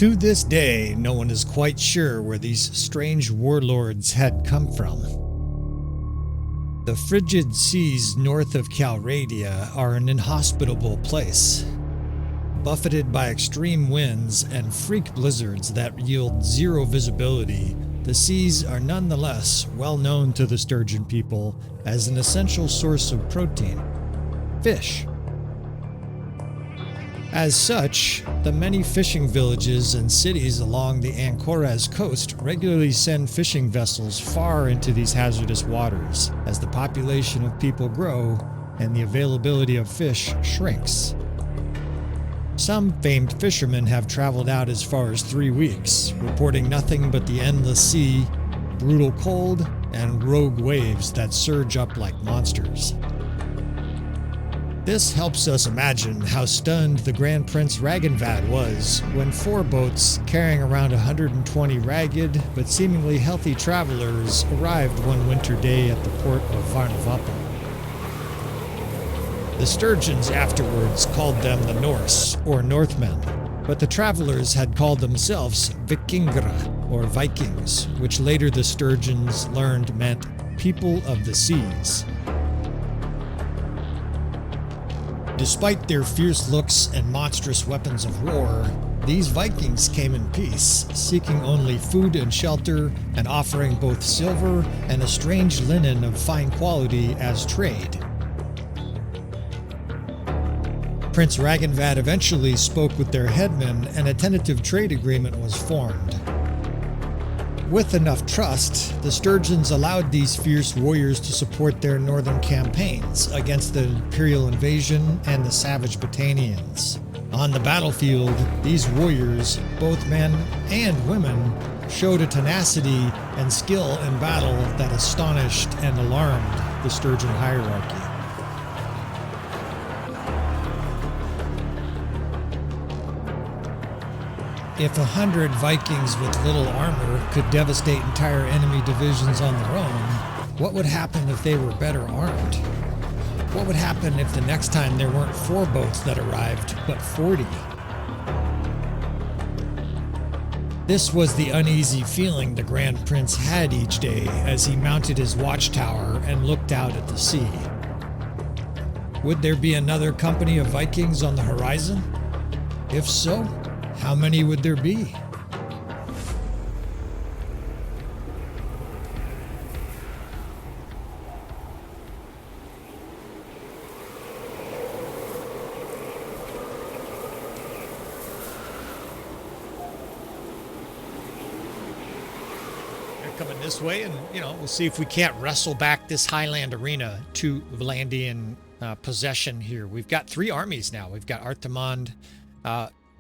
To this day, no one is quite sure where these strange warlords had come from. The frigid seas north of Calradia are an inhospitable place. Buffeted by extreme winds and freak blizzards that yield zero visibility, the seas are nonetheless well known to the Sturgian people as an essential source of protein: fish. As such, the many fishing villages and cities along the Ancoraz coast regularly send fishing vessels far into these hazardous waters as the population of people grow and the availability of fish shrinks. Some famed fishermen have traveled out as far as 3 weeks, reporting nothing but the endless sea, brutal cold, and rogue waves that surge up like monsters. This helps us imagine how stunned the Grand Prince Ragnvad was when 4 boats carrying around 120 ragged but seemingly healthy travelers arrived one winter day at the port of Varnavappen. The Sturgians afterwards called them the Norse, or Northmen, but the travelers had called themselves Vikingra, or Vikings, which later the Sturgians learned meant people of the seas. Despite their fierce looks and monstrous weapons of war, these Vikings came in peace, seeking only food and shelter and offering both silver and a strange linen of fine quality as trade. Prince Ragnvad eventually spoke with their headmen and a tentative trade agreement was formed. With enough trust, the Sturgians allowed these fierce warriors to support their northern campaigns against the Imperial invasion and the savage Battanians. On the battlefield, these warriors, both men and women, showed a tenacity and skill in battle that astonished and alarmed the Sturgian hierarchy. If 100 Vikings with little armor could devastate entire enemy divisions on their own, what would happen if they were better armed? What would happen if the next time there weren't 4 boats that arrived, but 40? This was the uneasy feeling the Grand Prince had each day as he mounted his watchtower and looked out at the sea. Would there be another company of Vikings on the horizon? If so, how many would there be? They're coming this way, and we'll see if we can't wrestle back this highland arena to Vlandian possession here. We've got 3 armies now. We've got Artemond,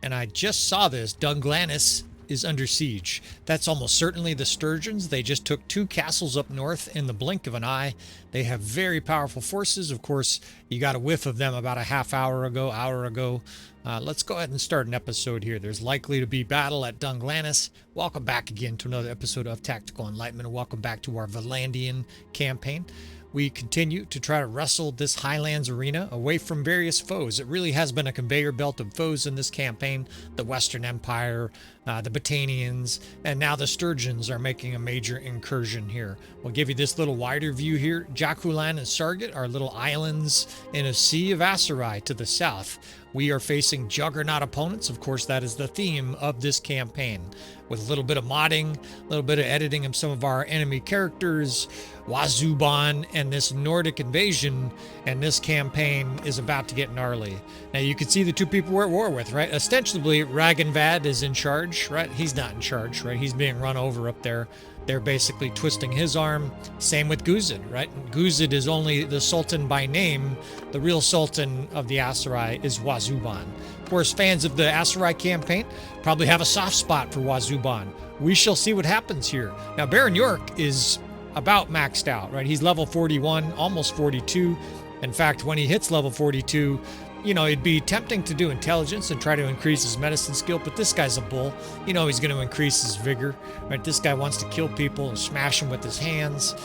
and I just saw this, Dunglanis is under siege. That's almost certainly the Sturgians. They just took 2 castles up north in the blink of an eye. They have very powerful forces. Of course, you got a whiff of them about a half hour ago. Let's go ahead and start an episode here. There's likely to be battle at Dunglanis. Welcome back again to another episode of Tactical Enlightenment, and welcome back to our Valandian campaign. We continue to try to wrestle this Highlands arena away from various foes. It really has been a conveyor belt of foes in this campaign. The Western Empire, the Battanians, and now the Sturgians are making a major incursion here. We'll give you this little wider view here. Jakulan and Sargat are little islands in a sea of Aserai to the south. We are facing juggernaut opponents. Of course, that is the theme of this campaign. With a little bit of modding, a little bit of editing of some of our enemy characters, Wazuban, and this Nordic invasion, and this campaign is about to get gnarly. Now, you can see the 2 people we're at war with, right? Ostensibly, Ragnvad is in charge, right? He's not in charge, right? He's being run over up there. They're basically twisting his arm. Same with Guzid, right? Guzid is only the Sultan by name. The real Sultan of the Aserai is Wazuban. Of course, fans of the Aserai campaign probably have a soft spot for Wazuban. We shall see what happens here. Now, Baron York is about maxed out, right? He's level 41, almost 42. In fact, when he hits level 42, it'd be tempting to do intelligence and try to increase his medicine skill, but this guy's a bull. He's going to increase his vigor, right? This guy wants to kill people and smash them with his hands.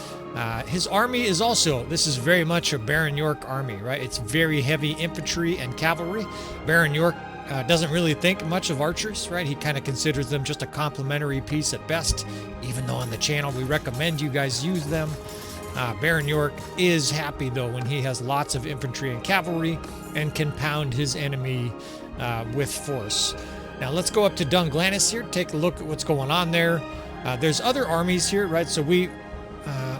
His army is also, this is very much a Baron York army, right? It's very heavy infantry and cavalry. Baron York doesn't really think much of archers, right? He kind of considers them just a complementary piece at best, even though on the channel we recommend you guys use them. Baron York is happy though when he has lots of infantry and cavalry and can pound his enemy with force. Now let's go up to Dunglanis here, take a look at what's going on there. There's other armies here, right? So we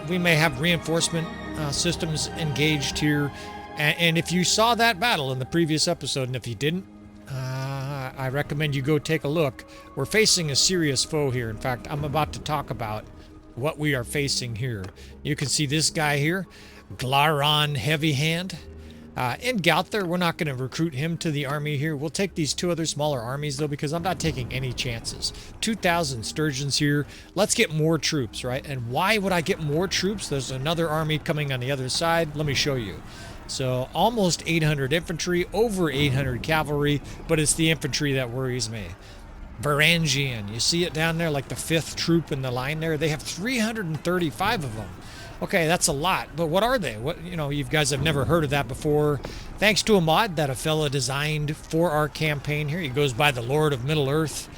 may have reinforcement systems engaged here. And if you saw that battle in the previous episode, and if you didn't, I recommend you go take a look. We're facing a serious foe here. In fact, I'm about to talk about what we are facing here. You can see this guy here, Glaron Heavy Hand. In Gauther, we're not going to recruit him to the army here. We'll take these two other smaller armies, though, because I'm not taking any chances. 2,000 Sturgians here. Let's get more troops, right? And why would I get more troops? There's another army coming on the other side. Let me show you. So almost 800 infantry, over 800 cavalry, but it's the infantry that worries me. Valandian, you see it down there, like the 5th troop in the line there? They have 335 of them. Okay, that's a lot, but what are they? What, you guys have never heard of that before. Thanks to a mod that a fella designed for our campaign here. He goes by the Lord of Middle Earth.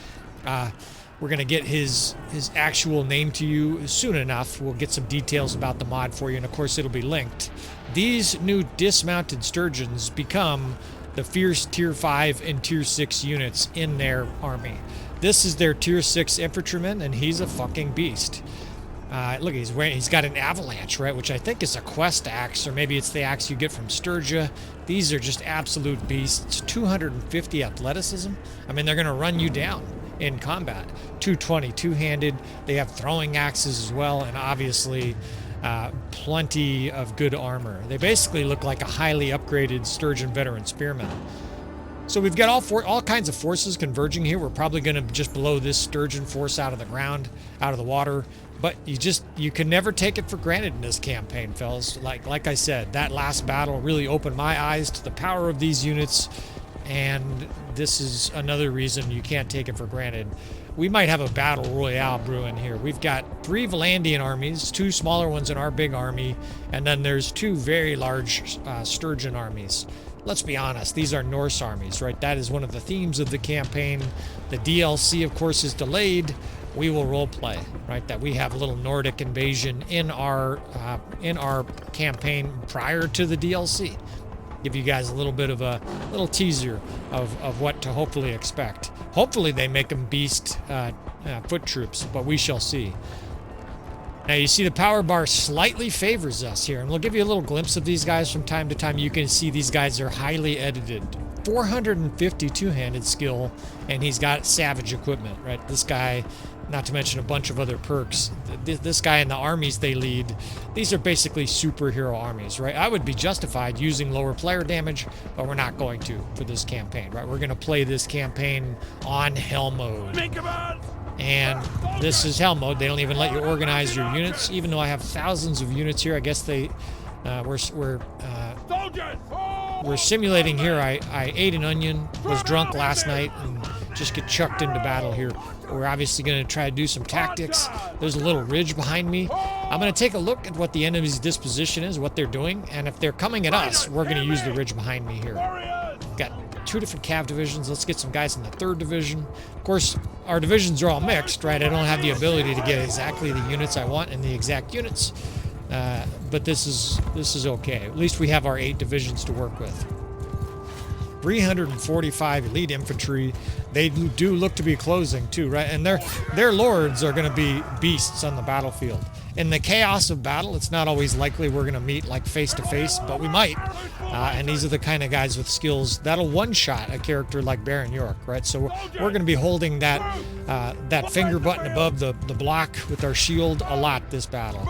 We're going to get his actual name to you soon enough. We'll get some details about the mod for you, and of course it'll be linked. These new dismounted Sturgians become the fierce tier 5 and tier 6 units in their army. This is their tier 6 infantryman, and he's a fucking beast. Look, he's got an avalanche, right, which I think is a quest axe, or maybe it's the axe you get from Sturgia. These are just absolute beasts. 250 athleticism. I mean, they're going to run you down in combat. 220 two-handed. They have throwing axes as well, and obviously plenty of good armor. They basically look like a highly upgraded Sturgian veteran spearman. So we've got all kinds of forces converging here. We're probably going to just blow this Sturgian force out of the ground, out of the water. But you can never take it for granted in this campaign, fellas. Like I said, that last battle really opened my eyes to the power of these units, and this is another reason you can't take it for granted. We might have a battle royale brewing here. We've got 3 Vlandian armies, 2 smaller ones in our big army, and then there's 2 very large Sturgian armies. Let's be honest, these are Norse armies, right? That is one of the themes of the campaign. The DLC, of course, is delayed. We will roleplay, right? That we have a little Nordic invasion in our campaign prior to the DLC. Give you guys a little bit of a little teaser of what to hopefully expect. Hopefully they make them beast foot troops, but we shall see. Now you see the power bar slightly favors us here, and we'll give you a little glimpse of these guys from time to time. You can see these guys are highly edited. 450 two-handed skill, and he's got savage equipment, right? This guy, not to mention a bunch of other perks. This guy and the armies they lead, these are basically superhero armies, right? I would be justified using lower player damage, but we're not going to for this campaign, right? We're going to play this campaign on hell mode. And this is hell mode. They don't even let you organize your units, even though I have thousands of units here. I guess we're simulating here. I ate an onion, was drunk last night, and just get chucked into battle here. We're obviously going to try to do some tactics. There's a little ridge behind me. I'm going to take a look at what the enemy's disposition is, what they're doing, and if they're coming at us, we're going to use the ridge behind me here. Got 2 different cav divisions. Let's get some guys in the 3rd division. Of course, our divisions are all mixed, right? I don't have the ability to get exactly the units I want in the exact units, but this is okay. At least we have our 8 divisions to work with. 345 elite infantry. They do look to be closing too, right? And their lords are going to be beasts on the battlefield. In the chaos of battle, it's not always likely we're going to meet like face to face, but we might. And these are the kind of guys with skills that'll one-shot a character like Baron York, right? So we're going to be holding that finger button above the block with our shield a lot this battle.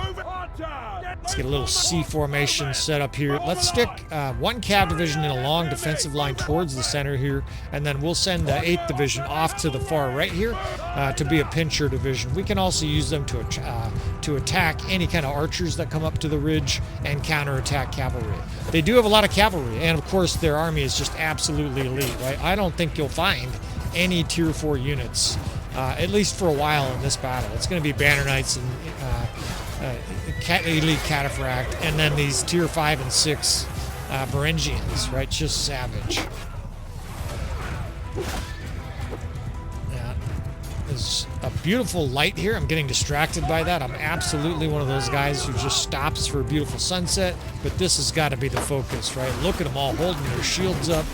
Let's get a little C formation set up here. Let's stick 1 cav division in a long defensive line towards the center here, and then we'll send the 8th division off to the far right here to be a pincher division. We can also use them to attack any kind of archers that come up to the ridge and counterattack cavalry. They do have a lot of cavalry, and of course their army is just absolutely elite, right? I don't think you'll find any tier 4 units, at least for a while in this battle. It's going to be Banner Knights and Elite Cataphract, and then these tier 5 and 6 Varangians, right? Just savage. is a beautiful light here. I'm getting distracted by that. I'm absolutely one of those guys who just stops for a beautiful sunset, but this has got to be the focus, right? Look at them all holding their shields up,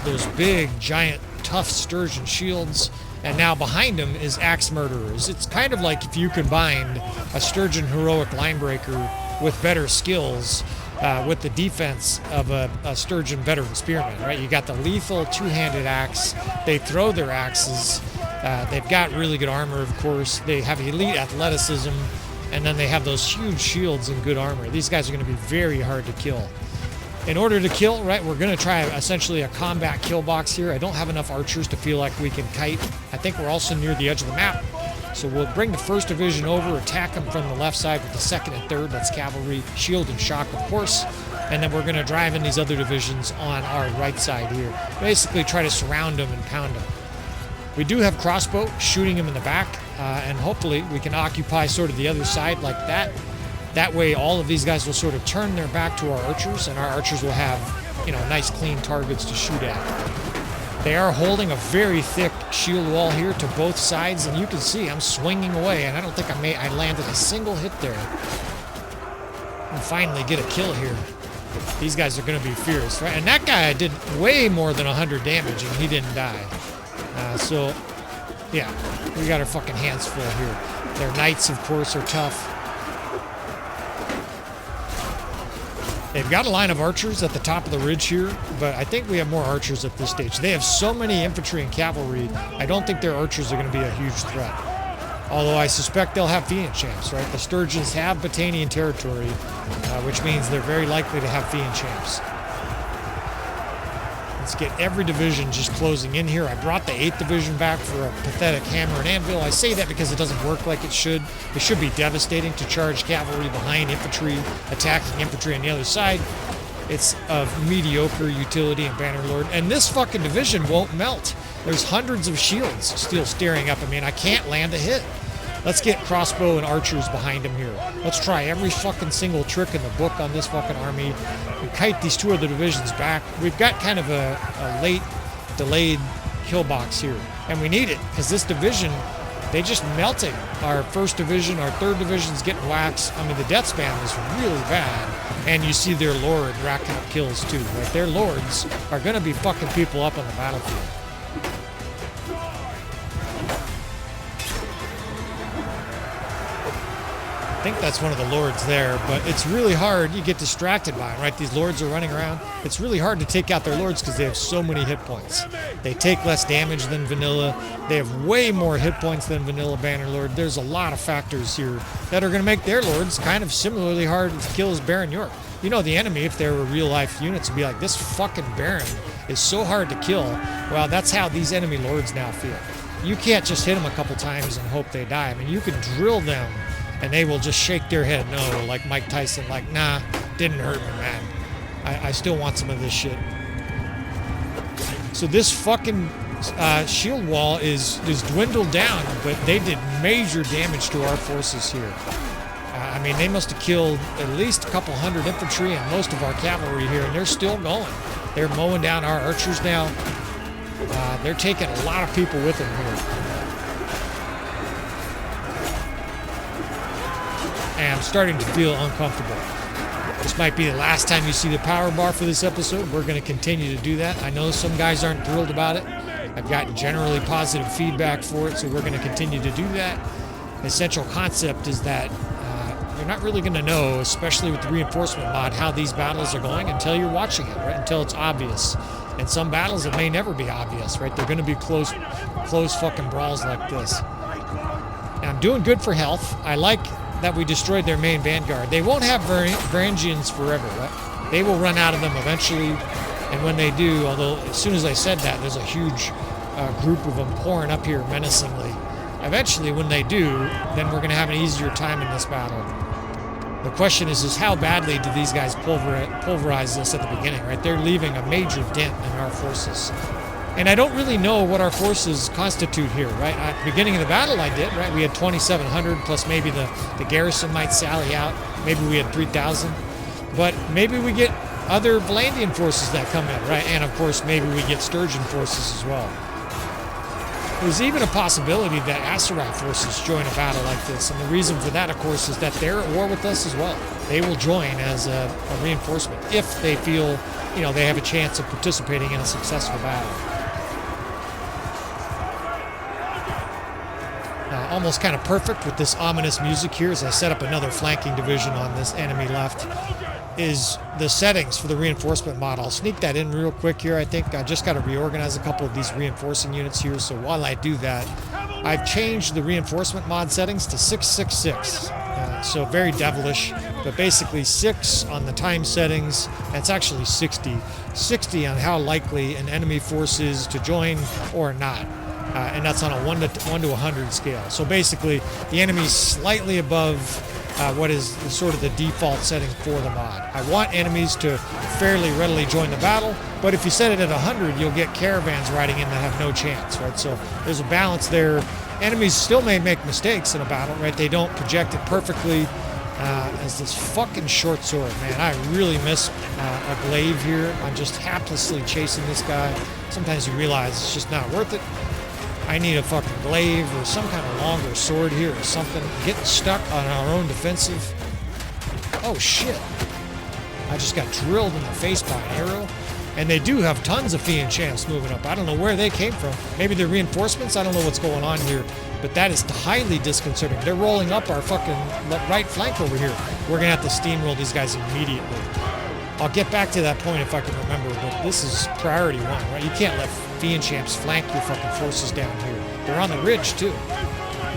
those big, giant, tough Sturgian shields, and now behind them is axe murderers. It's kind of like if you combined a Sturgian heroic linebreaker with better skills with the defense of a Sturgian veteran spearman, right? You got the lethal two-handed axe. They throw their axes. They've got really good armor, of course. They have elite athleticism, and then they have those huge shields and good armor. These guys are going to be very hard to kill. In order to kill, right, we're going to try essentially a combat kill box here. I don't have enough archers to feel like we can kite. I think we're also near the edge of the map. So we'll bring the 1st Division over, attack them from the left side with the 2nd and 3rd. That's cavalry, shield, and shock, of course. And then we're going to drive in these other divisions on our right side here. Basically try to surround them and pound them. We do have crossbow shooting them in the back, and hopefully we can occupy sort of the other side like that. That way all of these guys will sort of turn their back to our archers, and our archers will have, you know, nice clean targets to shoot at. They are holding a very thick shield wall here to both sides, and you can see I'm swinging away, and I don't think I landed a single hit there. And finally get a kill here. These guys are going to be fierce, right? And that guy did way more than 100 damage, and he didn't die. So, yeah, we got our fucking hands full here. Their knights, of course, are tough. They've got a line of archers at the top of the ridge here, but I think we have more archers at this stage. They have so many infantry and cavalry, I don't think their archers are going to be a huge threat. Although I suspect they'll have Fiend champs, right? The Sturgians have Battanian territory, which means they're very likely to have Fiend champs. Let's get every division just closing in here. I brought the 8th Division back for a pathetic hammer and anvil. I say that because it doesn't work like it should. It should be devastating to charge cavalry behind infantry, attacking infantry on the other side. It's of mediocre utility in Bannerlord. And this fucking division won't melt. There's hundreds of shields still staring up at me, and I can't land a hit. Let's get crossbow and archers behind him here. Let's try every fucking single trick in the book on this fucking army. We kite these 2 other divisions back. We've got kind of a late, delayed kill box here. And we need it, because this division, they just melting. Our 1st Division, our 3rd Division's getting waxed. I mean, the death span is really bad. And you see their lord racking up kills too, right? Their lords are going to be fucking people up on the battlefield. I think that's one of the lords there, but it's really hard. You get distracted by them, right? These lords are running around. It's really hard to take out their lords because they have so many hit points. They take less damage than vanilla. They have way more hit points than vanilla Bannerlord. There's a lot of factors here that are going to make their lords kind of similarly hard to kill as Baron York. You know, the enemy, if they were real-life units, would be like, this fucking Baron is so hard to kill. Well, that's how these enemy lords now feel. You can't just hit them a couple times and hope they die. I mean, you can drill them and they will just shake their head no, like Mike Tyson, like, nah, didn't hurt me, man. I still want some of this shit. So this fucking shield wall is dwindled down, but they did major damage to our forces here. I mean, they must have killed at least a couple hundred infantry and most of our cavalry here, and they're still going. They're mowing down our archers now. They're taking a lot of people with them here. And I'm starting to feel uncomfortable. This might be the last time you see the power bar for this episode. We're going to continue to do that. I know some guys aren't thrilled about it. I've gotten generally positive feedback for it, so we're going to continue to do that. The essential concept is that you're not really going to know, especially with the reinforcement mod, how these battles are going until you're watching it, right? Until it's obvious. And some battles, it may never be obvious, right? They're going to be close fucking brawls like this. Now, I'm doing good for health. I like that we destroyed their main vanguard. They won't have Varangians forever, right? They will run out of them eventually, and when they do, although as soon as I said that, there's a huge group of them pouring up here menacingly. Eventually, when they do, then we're going to have an easier time in this battle. The question is how badly do these guys pulverize us at the beginning, right? They're leaving a major dent in our forces. And I don't really know what our forces constitute here, right? At the beginning of the battle, I did, right? We had 2,700, plus maybe the garrison might sally out. Maybe we had 3,000. But maybe we get other Vlandian forces that come in, right? And, of course, maybe we get Sturgian forces as well. There's even a possibility that Aserai forces join a battle like this, and the reason for that, of course, is that they're at war with us as well. They will join as a reinforcement if they feel, you know, they have a chance of participating in a successful battle. Almost kind of perfect with this ominous music here as I set up another flanking division on this enemy left is the settings for the reinforcement mod. I'll sneak that in real quick here. I think I just got to reorganize a couple of these reinforcing units here. So while I do that, I've changed the reinforcement mod settings to 666. So very devilish, but basically 6 on the time settings. And it's actually 60. 60 on how likely an enemy force is to join or not. And that's on a 1 to 100 scale. So basically, the enemy's slightly above what is sort of the default setting for the mod. I want enemies to fairly readily join the battle, but if you set it at 100, you'll get caravans riding in that have no chance, right? So there's a balance there. Enemies still may make mistakes in a battle, right? They don't project it perfectly. As this fucking short sword, man, I really miss a glaive here. I'm just haplessly chasing this guy. Sometimes you realize it's just not worth it. I need a fucking glaive or some kind of longer sword here or something. Getting stuck on our own defensive. Oh shit. I just got drilled in the face by an arrow. And they do have tons of Fiend champs moving up. I don't know where they came from. Maybe they're reinforcements. I don't know what's going on here. But that is highly disconcerting. They're rolling up our fucking right flank over here. We're going to have to steamroll these guys immediately. I'll get back to that point if I can remember, but this is priority 1, right? You can't let Fiend champs flank your fucking forces down here. They're on the ridge, too.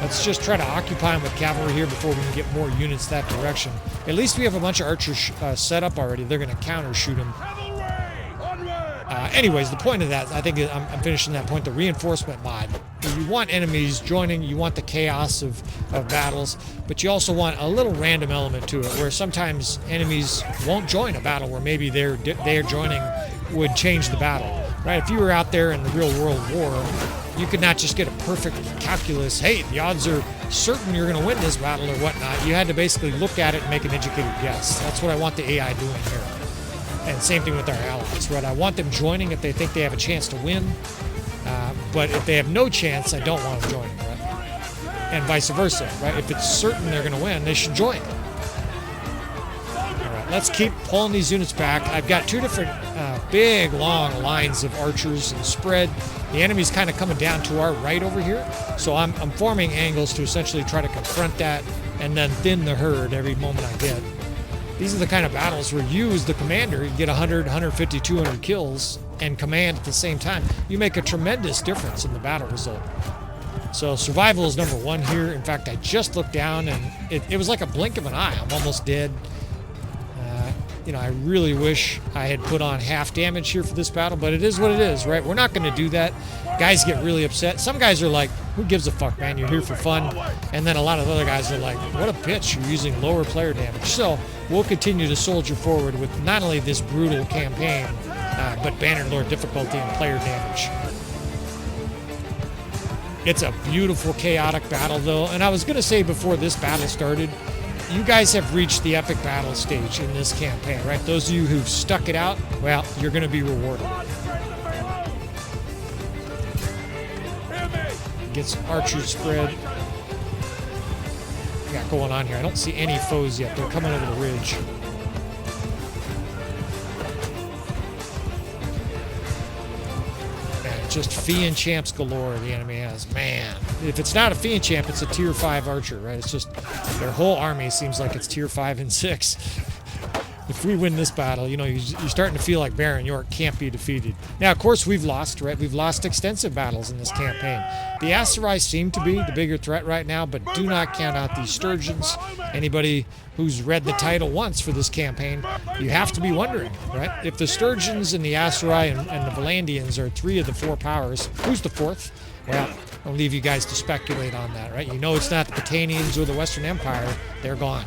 Let's just try to occupy them with cavalry here before we can get more units that direction. At least we have a bunch of archers set up already. They're going to counter-shoot them. Anyways, the point of that, I think I'm finishing that point, the reinforcement mod. You want enemies joining, you want the chaos of battles, but you also want a little random element to it, where sometimes enemies won't join a battle where maybe their joining would change the battle, right? If you were out there in the real world war, you could not just get a perfect calculus, hey, the odds are certain you're going to win this battle or whatnot. You had to basically look at it and make an educated guess. That's what I want the AI doing here. And same thing with our allies, right? I want them joining if they think they have a chance to win. But if they have no chance, I don't want them joining, right? And vice versa, right? If it's certain they're going to win, they should join. All right, let's keep pulling these units back. I've got 2 different big, long lines of archers and spread. The enemy's kind of coming down to our right over here. So I'm forming angles to essentially try to confront that and then thin the herd every moment I get. These are the kind of battles where you, as the commander, you get 100, 150, 200 kills and command at the same time. You make a tremendous difference in the battle result. So survival is number 1 here. In fact, I just looked down and it was like a blink of an eye. I'm almost dead. You know, I really wish I had put on half damage here for this battle, but it is what it is, right? We're not going to do that. Guys get really upset. Some guys are like, who gives a fuck, man? You're here for fun. And then a lot of other guys are like, what a bitch. You're using lower player damage. So we'll continue to soldier forward with not only this brutal campaign, but Bannerlord difficulty and player damage. It's a beautiful, chaotic battle, though. And I was going to say before this battle started, you guys have reached the epic battle stage in this campaign, right? Those of you who've stuck it out, well, you're going to be rewarded. Get some archers spread. We got going on here. I don't see any foes yet. They're coming over the ridge. Just Fiend champs galore the enemy has. Man, if it's not a Fiend champ, it's a tier 5 archer, right? It's just their whole army seems like it's tier 5 and 6. If we win this battle, you know, you're starting to feel like Baron York can't be defeated. Now, of course, we've lost, right? We've lost extensive battles in this campaign. The Aserai seem to be the bigger threat right now, but do not count out these Sturgians. Anybody who's read the title once for this campaign, you have to be wondering, right? If the Sturgians and the Aserai and the Valandians are 3 of the 4 powers, who's the 4th? Well, I'll leave you guys to speculate on that, right? You know it's not the Britannians or the Western Empire. They're gone.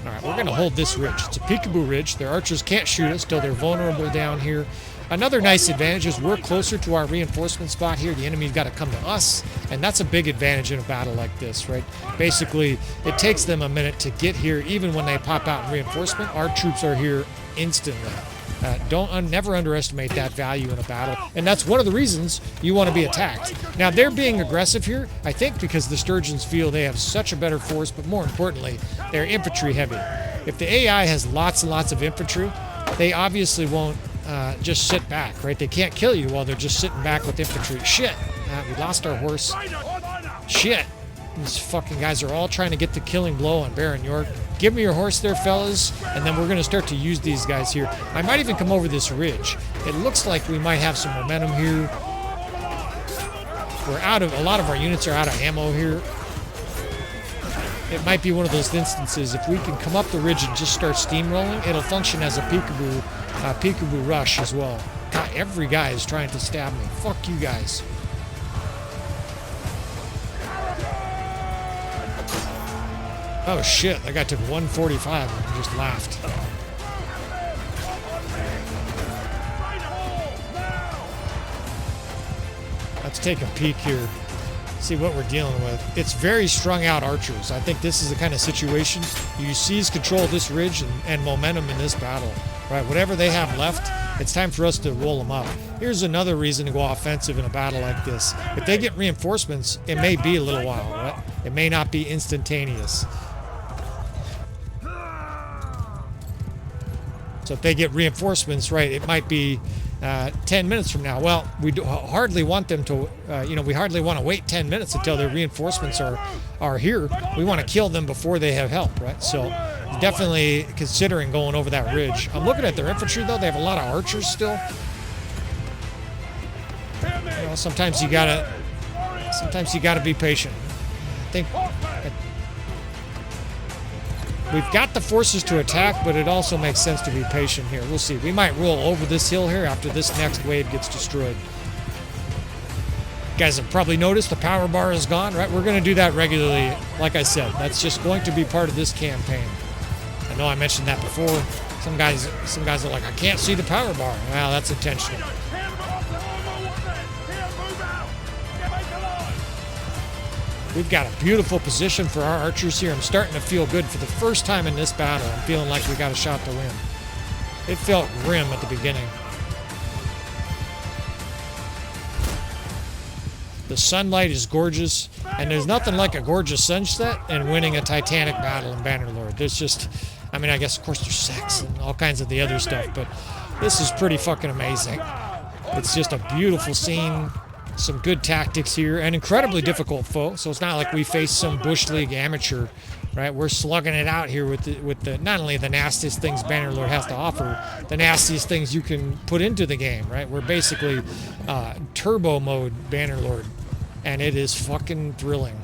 All right, we're going to hold this ridge. It's a peekaboo ridge. Their archers can't shoot us, though they're vulnerable down here. Another nice advantage is we're closer to our reinforcement spot here. The enemy's got to come to us, and that's a big advantage in a battle like this, right? Basically, it takes them a minute to get here. Even when they pop out in reinforcement, our troops are here instantly. Never underestimate that value in a battle, and that's one of the reasons you want to be attacked. Now, they're being aggressive here, I think, because the Sturgians feel they have such a better force, but more importantly, they're infantry heavy. If the AI has lots and lots of infantry, they obviously won't just sit back, right? They can't kill you while they're just sitting back with infantry. Shit, we lost our horse. Shit, these fucking guys are all trying to get the killing blow on Baron York. Give me your horse there, fellas, and then we're going to start to use these guys here. I might even come over this ridge. It looks like we might have some momentum here. A lot of our units are out of ammo here. It might be one of those instances, if we can come up the ridge and just start steamrolling, it'll function as a peekaboo rush as well. God, every guy is trying to stab me. Fuck you guys. Oh shit, that guy took 145 and just laughed. Let's take a peek here, see what we're dealing with. It's very strung out archers. I think this is the kind of situation you seize control of this ridge and momentum in this battle. Right, whatever they have left, it's time for us to roll them up. Here's another reason to go offensive in a battle like this. If they get reinforcements, it may be a little while, right? It may not be instantaneous. So if they get reinforcements, right, it might be 10 minutes from now. Well, we hardly want them to, we hardly want to wait 10 minutes until their reinforcements are here. We want to kill them before they have help, right? So definitely considering going over that ridge. I'm looking at their infantry, though. They have a lot of archers still. You know, sometimes you gotta be patient. I think we've got the forces to attack, but it also makes sense to be patient here. We'll see. We might roll over this hill here after this next wave gets destroyed. You guys have probably noticed the power bar is gone, right? We're going to do that regularly. Like I said, that's just going to be part of this campaign. I know I mentioned that before. Some guys are like, I can't see the power bar. Well, that's intentional. We've got a beautiful position for our archers here. I'm starting to feel good for the first time in this battle. I'm feeling like we got a shot to win. It felt grim at the beginning. The sunlight is gorgeous, and there's nothing like a gorgeous sunset and winning a titanic battle in Bannerlord. There's just, I mean, I guess, of course, there's sex and all kinds of the other stuff, but this is pretty fucking amazing. It's just a beautiful scene. Some good tactics here, an incredibly difficult foe. So it's not like we face some Bush League amateur, right? We're slugging it out here with the not only the nastiest things Bannerlord has to offer, the nastiest things you can put into the game, right? We're basically turbo mode Bannerlord, and it is fucking thrilling.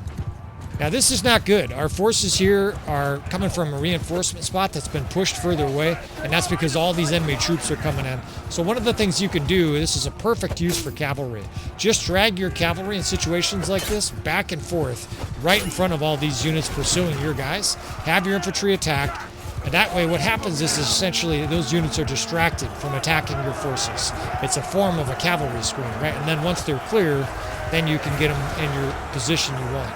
Now this is not good. Our forces here are coming from a reinforcement spot that's been pushed further away, and that's because all these enemy troops are coming in. So one of the things you can do, this is a perfect use for cavalry. Just drag your cavalry in situations like this back and forth, right in front of all these units pursuing your guys. Have your infantry attack, and that way what happens is essentially those units are distracted from attacking your forces. It's a form of a cavalry screen, right? And then once they're clear, then you can get them in your position you want.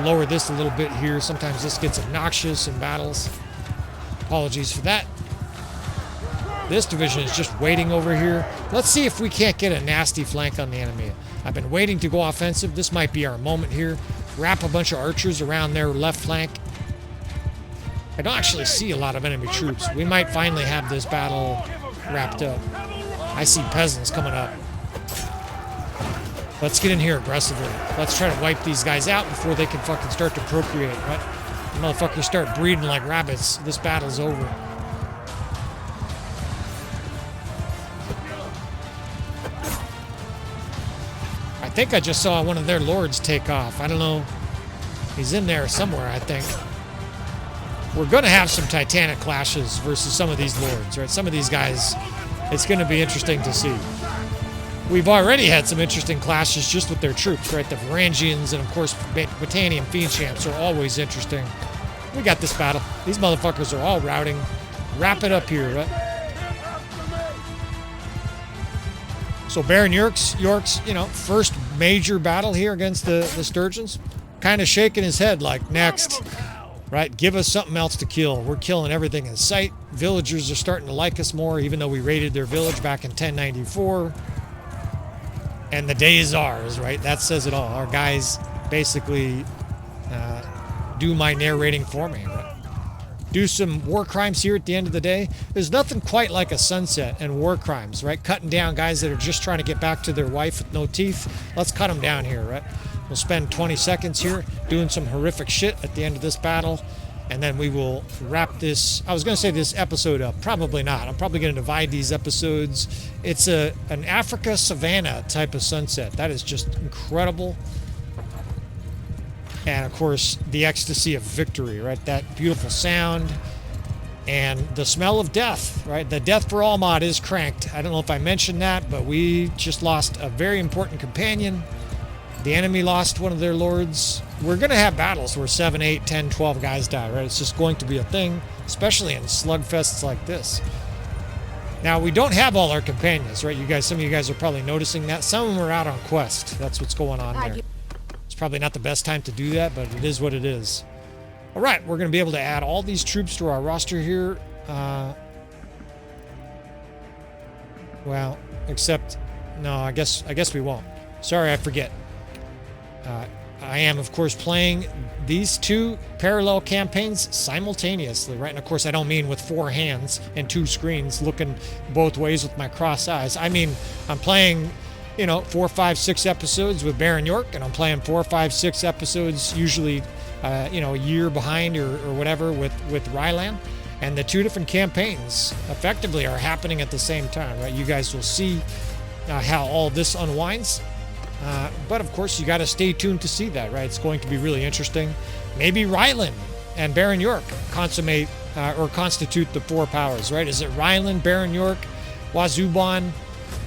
Lower this a little bit here. Sometimes this gets obnoxious in battles. Apologies for that. This division is just waiting over here. Let's see if we can't get a nasty flank on the enemy. I've been waiting to go offensive. This might be our moment here. Wrap a bunch of archers around their left flank. I don't actually see a lot of enemy troops. We might finally have this battle wrapped up. I see peasants coming up. Let's get in here aggressively. Let's try to wipe these guys out before they can fucking start to procreate, right? Motherfuckers start breeding like rabbits. This battle's over. I think I just saw one of their lords take off. I don't know. He's in there somewhere, I think. We're going to have some titanic clashes versus some of these lords, right? Some of these guys, it's going to be interesting to see. We've already had some interesting clashes just with their troops, right? The Valandians and, of course, Britannian Fiend Champs are always interesting. We got this battle. These motherfuckers are all routing. Wrap it up here, right? So Baron York's, first major battle here against the Sturgians. Kind of shaking his head like, next, right? Give us something else to kill. We're killing everything in sight. villagers are starting to like us more, even though we raided their village back in 1094. And the day is ours, right? That says it all. Our guys basically do my narrating for me, right? Do some war crimes here at the end of the day. There's nothing quite like a sunset and war crimes, right? Cutting down guys that are just trying to get back to their wife with no teeth. Let's cut them down here, right? We'll spend 20 seconds here doing some horrific shit at the end of this battle, and then we will wrap this, I was going to say this episode up. Probably not. I'm probably going to divide these episodes. It's an Africa savanna type of sunset. That is just incredible. And, of course, the ecstasy of victory, right? That beautiful sound and the smell of death, right? The Death for All mod is cranked. I don't know if I mentioned that, but we just lost a very important companion. The enemy lost one of their lords. We're going to have battles where 7, 8, 10, 12 guys die, right? It's just going to be a thing, especially in slugfests like this. Now, we don't have all our companions, right? You guys, some of you guys are probably noticing that. Some of them are out on quest. That's what's going on there. It's probably not the best time to do that, but it is what it is. All right, we're going to be able to add all these troops to our roster here. Well, except, no, I guess we won't. Sorry, I forget. I am, of course, playing these two parallel campaigns simultaneously, right? And, of course, I don't mean with 4 hands and 2 screens looking both ways with my cross eyes. I mean, I'm playing, 4, 5, 6 episodes with Baron York, and I'm playing 4, 5, 6 episodes, usually, a year behind or whatever with Ryland. And the 2 different campaigns effectively are happening at the same time, right? You guys will see how all this unwinds. But of course, you got to stay tuned to see that, right? It's going to be really interesting. Maybe Ryland and Baron York consummate or constitute the 4 powers, right? Is it Ryland, Baron York, Wazuban,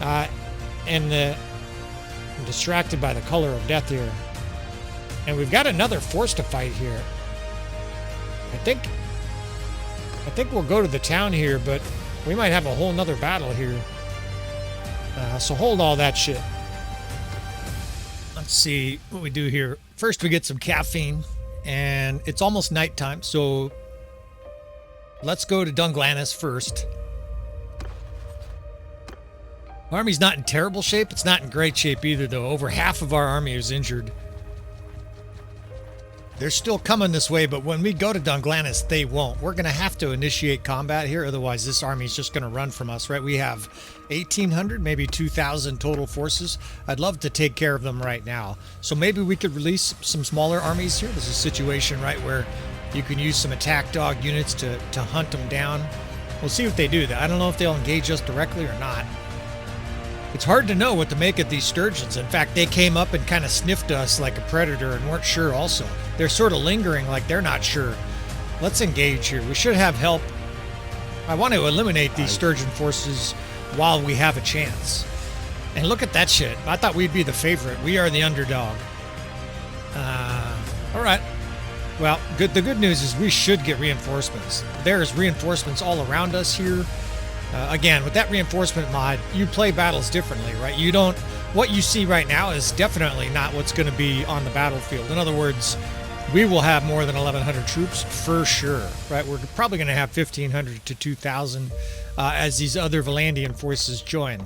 and I'm distracted by the color of death here. And we've got another force to fight here. I think we'll go to the town here, but we might have a whole nother battle here. So hold all that shit. Let's see what we do here. First, we get some caffeine, and it's almost nighttime, so let's go to Dunglanis first. Army's not in terrible shape. It's not in great shape either, though. Over half of our army is injured. They're still coming this way, but when we go to Dunglanis, they won't. We're going to have to initiate combat here, otherwise this army's just going to run from us, right? We have 1,800, maybe 2,000 total forces. I'd love to take care of them right now. So maybe we could release some smaller armies here. There's a situation, right, where you can use some attack dog units to hunt them down. We'll see what they do. I don't know if they'll engage us directly or not. It's hard to know what to make of these Sturgians. In fact, they came up and kind of sniffed us like a predator and weren't sure also. They're sort of lingering like they're not sure. Let's engage here. We should have help. I want to eliminate these Sturgian forces while we have a chance. And look at that shit. I thought we'd be the favorite. We are the underdog. All right. Well, the good news is we should get reinforcements. There's reinforcements all around us here. Again, with that reinforcement mod, you play battles differently, right? You don't, what you see right now is definitely not what's going to be on the battlefield. In other words, we will have more than 1,100 troops for sure, right? We're probably going to have 1,500 to 2,000 as these other Valandian forces join.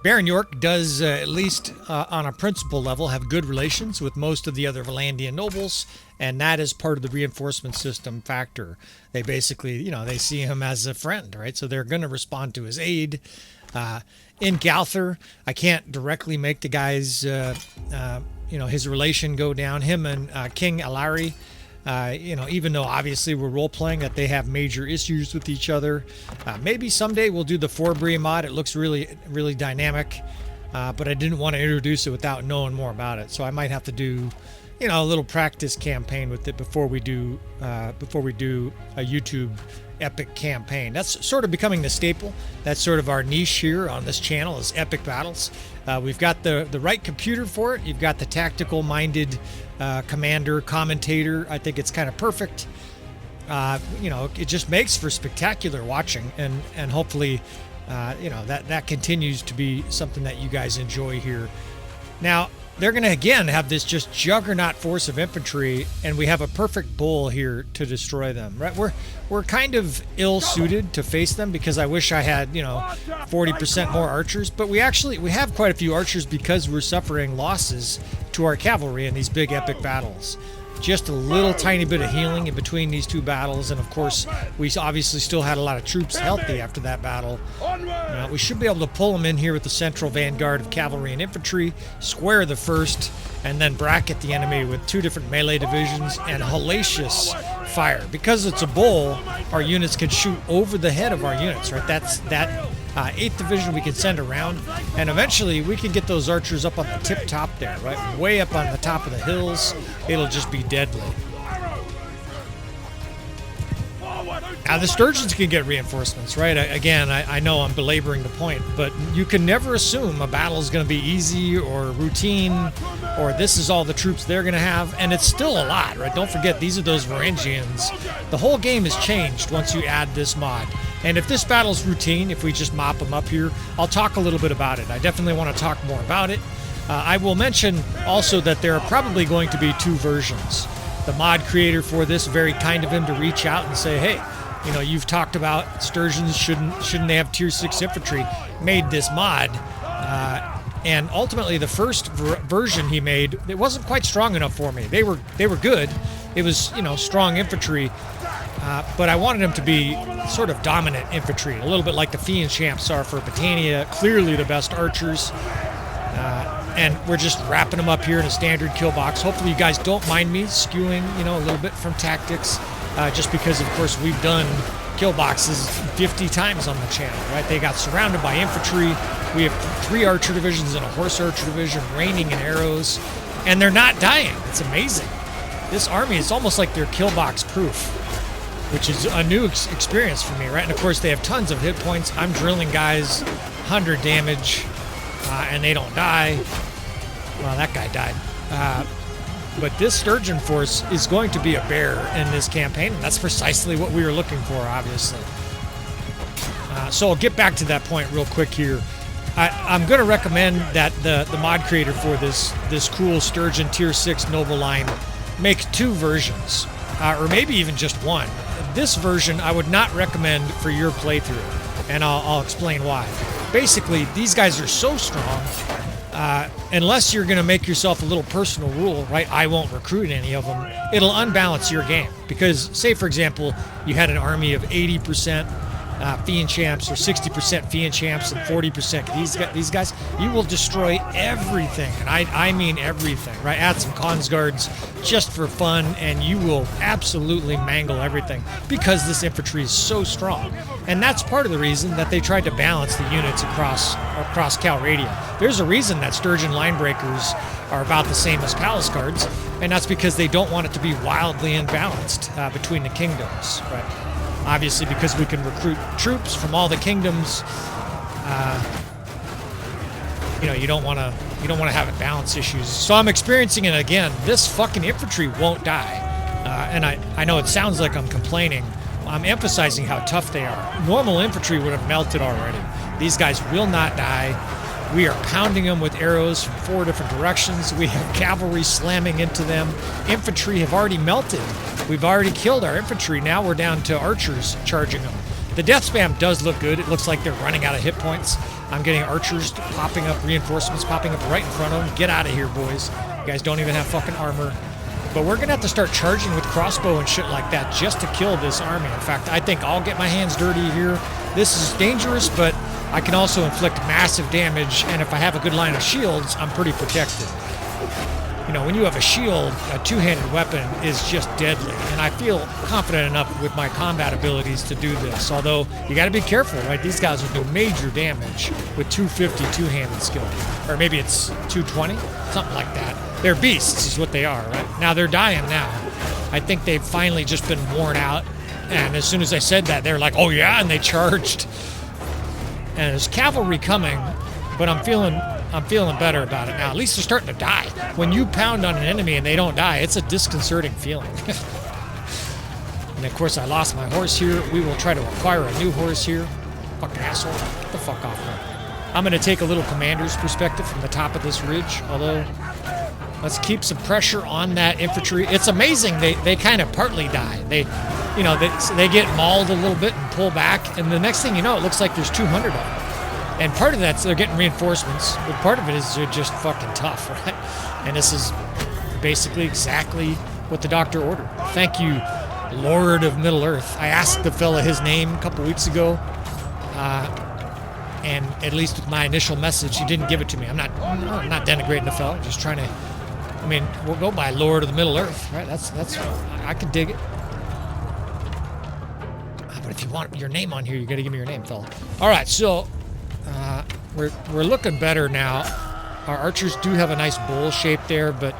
Baron York does, at least on a principal level, have good relations with most of the other Valandian nobles, and that is part of the reinforcement system factor. They basically, they see him as a friend, right? So they're going to respond to his aid. In Galther, I can't directly make the guys, his relation go down. Him and King Alari, even though obviously we're role-playing that they have major issues with each other. Maybe someday we'll do the Forbri mod. It looks really, really dynamic, but I didn't want to introduce it without knowing more about it. So I might have to do, a little practice campaign with it before we do a YouTube epic campaign. That's sort of becoming the staple. That's sort of our niche here on this channel is epic battles. We've got the right computer for it. You've got the tactical-minded commander, commentator. I think it's kind of perfect. It just makes for spectacular watching, and hopefully, that continues to be something that you guys enjoy here. Now, they're going to again have this just juggernaut force of infantry, and we have a perfect bull here to destroy them. Right? We're kind of ill-suited to face them because I wish I had 40% more archers, but we have quite a few archers because we're suffering losses to our cavalry in these big epic battles. Just a little tiny bit of healing in between these two battles, and of course we obviously still had a lot of troops healthy after that battle. We should be able to pull them in here with the central vanguard of cavalry and infantry, square the first, and then bracket the enemy with 2 different melee divisions and hellacious fire. Because it's a bull, our units can shoot over the head of our units, right? That's that 8th division we can send around, and eventually we can get those archers up on the tip top there, right? Way up on the top of the hills. It'll just be deadly. Now the Sturgians can get reinforcements, right? Again, I know I'm belaboring the point, but you can never assume a battle is going to be easy or routine, or this is all the troops they're going to have, and it's still a lot, right? Don't forget, these are those Valandians. The whole game has changed once you add this mod. And if this battle's routine, if we just mop them up here, I'll talk a little bit about it. I definitely want to talk more about it. I will mention also that there are probably going to be 2 versions. The mod creator for this very kind of him to reach out and say, hey, you've talked about Sturgians, shouldn't they have tier 6 infantry, made this mod. And ultimately the first version he made, it wasn't quite strong enough for me. They were good. It was, strong infantry. But I wanted them to be sort of dominant infantry, a little bit like the Fian champs are for Britannia, clearly the best archers. And we're just wrapping them up here in a standard kill box. Hopefully you guys don't mind me skewing, a little bit from tactics, just because, of course, we've done kill boxes 50 times on the channel, right? They got surrounded by infantry. We have 3 archer divisions and a horse archer division raining in arrows, and they're not dying. It's amazing. This army is almost like they're kill box proof, which is a new experience for me, right? And of course they have tons of hit points. I'm drilling guys 100 damage, and they don't die. Well, that guy died. But this Sturgian force is going to be a bear in this campaign, and that's precisely what we were looking for, obviously. So I'll get back to that point real quick here. I'm going to recommend that the mod creator for this cool Sturgian tier 6 noble line make 2 versions, or maybe even just 1. This version I would not recommend for your playthrough, and I'll explain why. Basically, these guys are so strong, unless you're going to make yourself a little personal rule, right? I won't recruit any of them. It'll unbalance your game, because say, for example, you had an army of 80% Fian champs or 60% Fian champs and 40% these guys, you will destroy everything, and I mean everything, right? Add some cons guards just for fun, and you will absolutely mangle everything because this infantry is so strong. And that's part of the reason that they tried to balance the units across Calradia. There's a reason that Sturgian line breakers are about the same as palace guards, and that's because they don't want it to be wildly imbalanced between the kingdoms, right? Obviously, because we can recruit troops from all the kingdoms, you don't want to have balance issues. So I'm experiencing it again. This fucking infantry won't die, and I know it sounds like I'm complaining. I'm emphasizing how tough they are. Normal infantry would have melted already. These guys will not die. We are pounding them with arrows from 4 different directions. We have cavalry slamming into them. Infantry have already melted. We've already killed our infantry. Now we're down to archers charging them. The death spam does look good. It looks like they're running out of hit points. I'm getting archers popping up, reinforcements popping up right in front of them. Get out of here, boys. You guys don't even have fucking armor. But we're going to have to start charging with crossbow and shit like that just to kill this army. In fact, I think I'll get my hands dirty here. This is dangerous, but I can also inflict massive damage, and if I have a good line of shields, I'm pretty protected. When you have a shield, a 2-handed weapon is just deadly, and I feel confident enough with my combat abilities to do this, although you gotta be careful, right? These guys will do major damage with 250 2-handed skill, or maybe it's 220, something like that. They're beasts is what they are, right? Now they're dying now. I think they've finally just been worn out, and as soon as I said that, they're like, oh yeah, and they charged. And there's cavalry coming, but I'm feeling better about it now. At least they're starting to die. When you pound on an enemy and they don't die, it's a disconcerting feeling. And of course, I lost my horse here. We will try to acquire a new horse here. Fucking asshole. Get the fuck off me. I'm going to take a little commander's perspective from the top of this ridge, although let's keep some pressure on that infantry. It's amazing they kind of partly die. They get mauled a little bit and pull back, and the next thing you know, it looks like there's 200 of them. And part of that's they're getting reinforcements, but part of it is they're just fucking tough, right? And this is basically exactly what the doctor ordered. Thank you, Lord of Middle Earth. I asked the fella his name a couple weeks ago, and at least with my initial message, he didn't give it to me. I'm not denigrating the fella. I'm just trying to. I mean, we'll go by Lord of the Middle Earth, right? That's I can dig it. But if you want your name on here, you got to give me your name, fella. All right, so. We're looking better now. Our archers do have a nice bowl shape there, but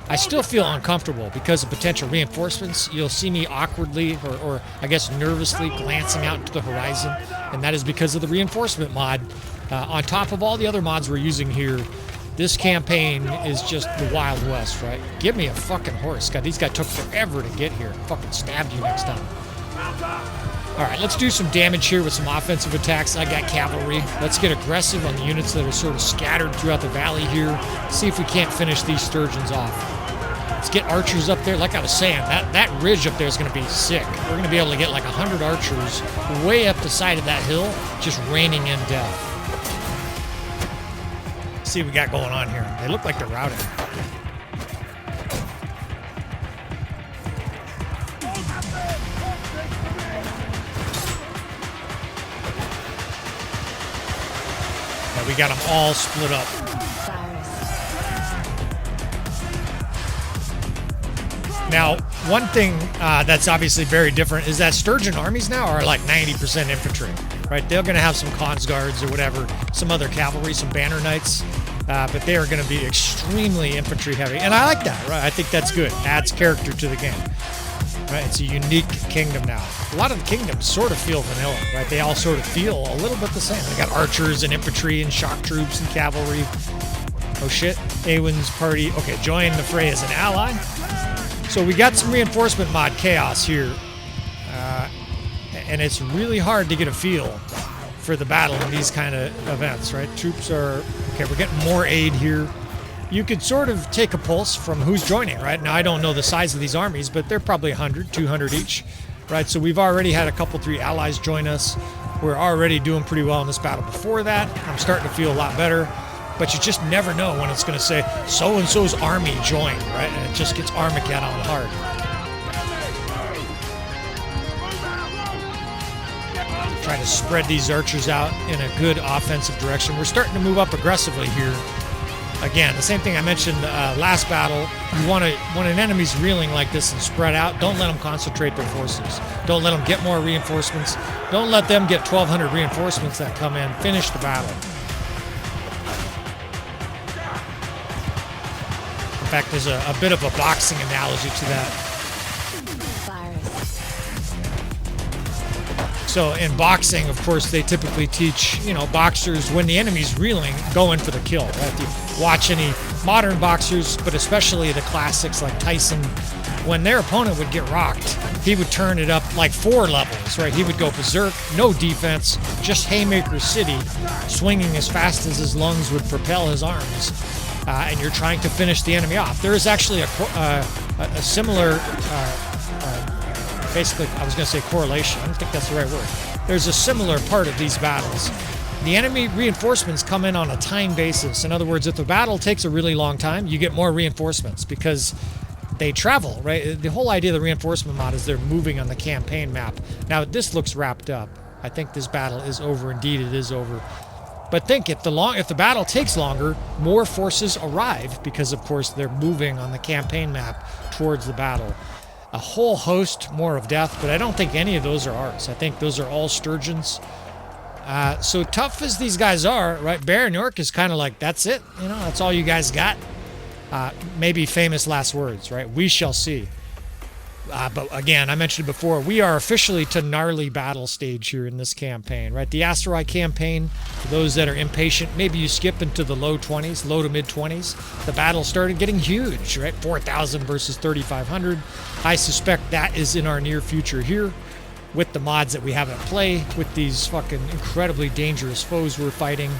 I still feel uncomfortable because of potential reinforcements. You'll see me awkwardly or I guess nervously glancing out into the horizon, and that is because of the reinforcement mod. On top of all the other mods we're using here, this campaign is just the Wild West, right? Give me a fucking horse. God, these guys took forever to get here. Fucking stabbed you next time. All right, let's do some damage here with some offensive attacks. I got cavalry. Let's get aggressive on the units that are sort of scattered throughout the valley here. See if we can't finish these Sturgians off. Let's get archers up there. Like I was saying, that ridge up there is going to be sick. We're going to be able to get like 100 archers way up the side of that hill, just raining in death. Let's see what we got going on here. They look like they're routing. We got them all split up. Now, one thing that's obviously very different is that Sturgian armies now are like 90% infantry, right? They're going to have some Khans guards or whatever, some other cavalry, some banner knights, but they are going to be extremely infantry heavy. And I like that, right? I think that's good. Adds character to the game, right? It's a unique kingdom now. A lot of the kingdoms sort of feel vanilla, right? They all sort of feel a little bit the same. They got archers and infantry and shock troops and cavalry. Oh shit, Awen's party. Okay, join the fray as an ally. So we got some reinforcement mod chaos here. And it's really hard to get a feel for the battle in these kind of events, right? Troops are, okay, we're getting more aid here. You could sort of take a pulse from who's joining, right? Now, I don't know the size of these armies, but they're probably 100, 200 each, right? So we've already had a couple, 3 allies join us. We're already doing pretty well in this battle before that. I'm starting to feel a lot better, but you just never know when it's going to say, so-and-so's army joined, right? And it just gets Armageddon hard. Try to spread these archers out in a good offensive direction. We're starting to move up aggressively here. Again, the same thing I mentioned last battle. You want to, when an enemy's reeling like this and spread out, don't let them concentrate their forces. Don't let them get more reinforcements. Don't let them get 1,200 reinforcements that come in. Finish the battle. In fact, there's a bit of a boxing analogy to that. So in boxing, of course, they typically teach, boxers when the enemy's reeling, go in for the kill. Right? If you watch any modern boxers, but especially the classics like Tyson, when their opponent would get rocked, he would turn it up like 4 levels, right? He would go berserk, no defense, just haymaker city, swinging as fast as his lungs would propel his arms. And you're trying to finish the enemy off. There is actually a similar, basically, I was going to say correlation. I don't think that's the right word. There's a similar part of these battles. The enemy reinforcements come in on a time basis. In other words, if the battle takes a really long time, you get more reinforcements because they travel, right? The whole idea of the reinforcement mod is they're moving on the campaign map. Now, this looks wrapped up. I think this battle is over. Indeed, it is over. But think, if the battle takes longer, more forces arrive because, of course, they're moving on the campaign map towards the battle. A whole host more of death, but I don't think any of those are ours. I think those are all Sturgians. So tough as these guys are, right? Baron York is kind of like, that's it. That's all you guys got. Maybe famous last words, right? We shall see. But again, I mentioned before, we are officially to gnarly battle stage here in this campaign, right? The Aserai campaign, for those that are impatient, maybe you skip into the low 20s, low to mid 20s. The battle started getting huge, right? 4,000 versus 3,500. I suspect that is in our near future here with the mods that we have at play, with these fucking incredibly dangerous foes we're fighting.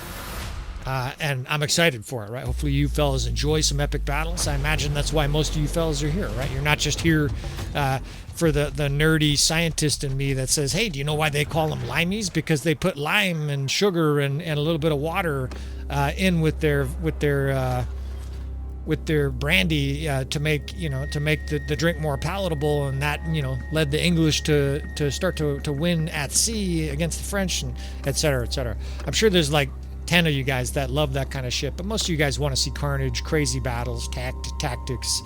And I'm excited for it, right? Hopefully you fellas enjoy some epic battles. I imagine that's why most of you fellas are here, right? You're not just here for the nerdy scientist in me that says, hey, do you know why they call them limeys? Because they put lime and sugar and a little bit of water in with their brandy to make the drink more palatable, and that led the English to start to win at sea against the French, and et cetera, et cetera. I'm sure there's like 10 of you guys that love that kind of shit, but most of you guys want to see carnage, crazy battles, tactics,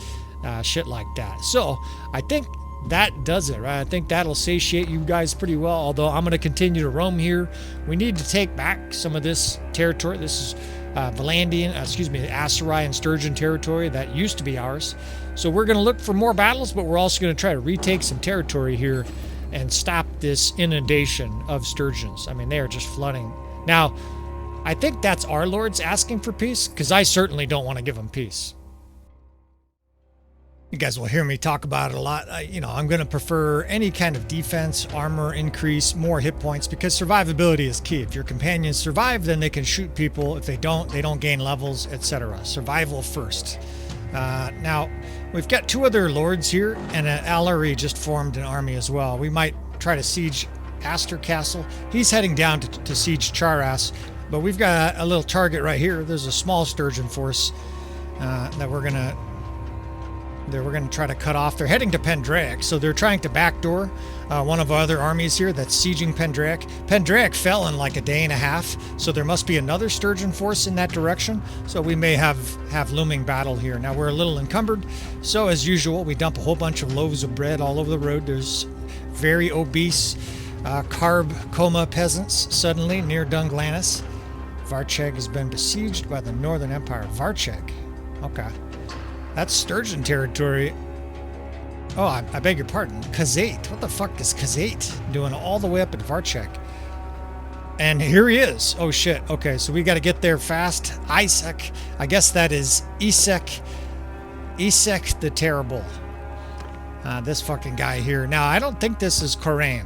shit like that. So I think that does it, right? I think that'll satiate you guys pretty well, although I'm going to continue to roam here. We need to take back some of this territory. This is Valandian, Aserai and Sturgian territory that used to be ours. So we're going to look for more battles, but we're also going to try to retake some territory here and stop this inundation of Sturgians. I mean, they are just flooding. Now, I think that's our lords asking for peace, because I certainly don't want to give them peace. You guys will hear me talk about it a lot. I'm going to prefer any kind of defense, armor increase, more hit points, because survivability is key. If your companions survive, then they can shoot people. If they don't gain levels, etc. Survival first. Now, we've got 2 other lords here, and an Aserai just formed an army as well. We might try to siege Astor Castle. He's heading down to siege Charas, but we've got a little target right here. There's a small Sturgian force that we're gonna try to cut off. They're heading to Pendraic, so they're trying to backdoor one of our other armies here that's sieging Pendraic. Pendraic fell in like a day and a half, so there must be another Sturgian force in that direction. So we may have looming battle here. Now we're a little encumbered, so as usual, we dump a whole bunch of loaves of bread all over the road. There's very obese carb coma peasants suddenly near Dunglanis. Varcheg has been besieged by the Northern Empire. Varcheg. Okay. That's Sturgian territory. Oh, I beg your pardon. Kazate. What the fuck is Kazate doing all the way up at Varcheg? And here he is. Oh, shit. Okay, so we got to get there fast. Issac. I guess that is Issac. Issac the Terrible. This fucking guy here. Now, I don't think this is Koran.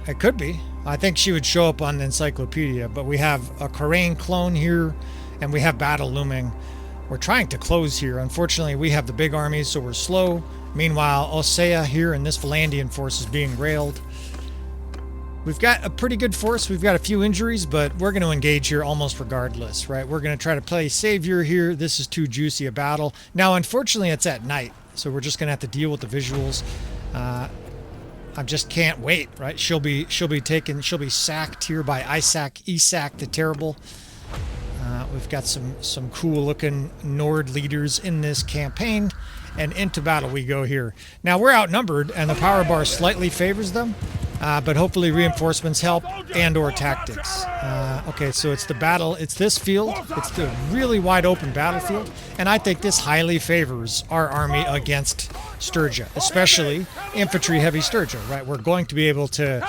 It could be. I think she would show up on the encyclopedia, but we have a Koran clone here, and we have battle looming. We're trying to close here. Unfortunately, we have the big armies, so we're slow. Meanwhile, Osea here in this Vlandian force is being railed. We've got a pretty good force. We've got a few injuries, but we're going to engage here almost regardless, right? We're going to try to play savior here. This is too juicy a battle. Now, unfortunately, it's at night, so we're just going to have to deal with the visuals. I just can't wait, right? She'll be sacked here by Issac the Terrible. We've got some cool looking Nord leaders in this campaign, and into battle we go here. Now we're outnumbered and the power bar slightly favors them, but hopefully reinforcements help and or tactics. Okay, so it's the battle, it's this field, it's the really wide open battlefield, and I think this highly favors our army against Sturgia, especially infantry heavy Sturgia, right? We're going to be able to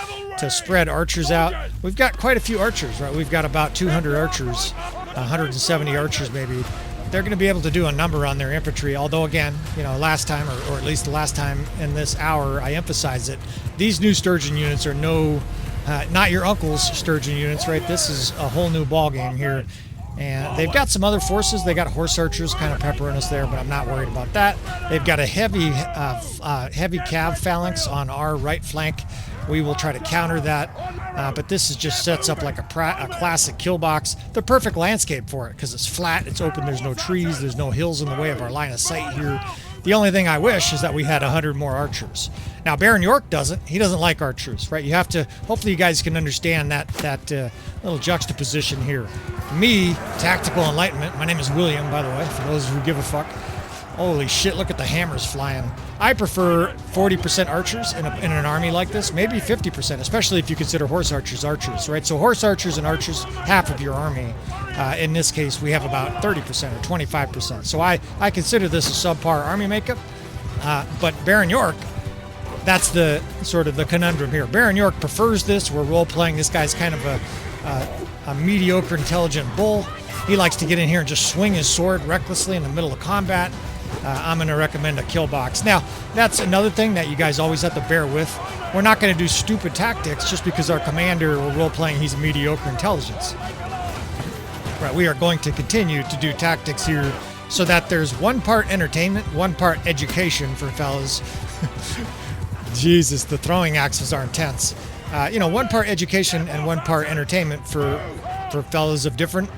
spread archers out. We've got quite a few archers, right? We've got about 200 archers, 170 archers maybe. They're going to be able to do a number on their infantry, although again, last time, or at least the last time in this hour, I emphasize it, these new Sturgian units are not your uncle's Sturgian units, right? This is a whole new ball game here. And they've got some other forces. They got horse archers kind of peppering us there, but I'm not worried about that. They've got a heavy cav phalanx on our right flank. We will try to counter that, but this just sets up like a classic kill box. The perfect landscape for it, because it's flat, it's open, there's no trees, there's no hills in the way of our line of sight here. The only thing I wish is that we had 100 more archers. Now, Baron York doesn't. He doesn't like archers, right? You have to, hopefully you guys can understand that little juxtaposition here. Me, Tactical Enlightenment, my name is William, by the way, for those who give a fuck. Holy shit, look at the hammers flying. I prefer 40% archers in an army like this, maybe 50%, especially if you consider horse archers, right? So horse archers and archers, half of your army. In this case, we have about 30% or 25%. So I consider this a subpar army makeup. But Baron York, that's the sort of the conundrum here. Baron York prefers this. We're role-playing. This guy's kind of a mediocre, intelligent bull. He likes to get in here and just swing his sword recklessly in the middle of combat. I'm going to recommend a kill box. Now, that's another thing that you guys always have to bear with. We're not going to do stupid tactics just because our commander, we're role-playing, he's a mediocre intelligence. Right, we are going to continue to do tactics here so that there's one part entertainment, one part education for fellas. Jesus, the throwing axes are intense. One part education and one part entertainment for fellas of different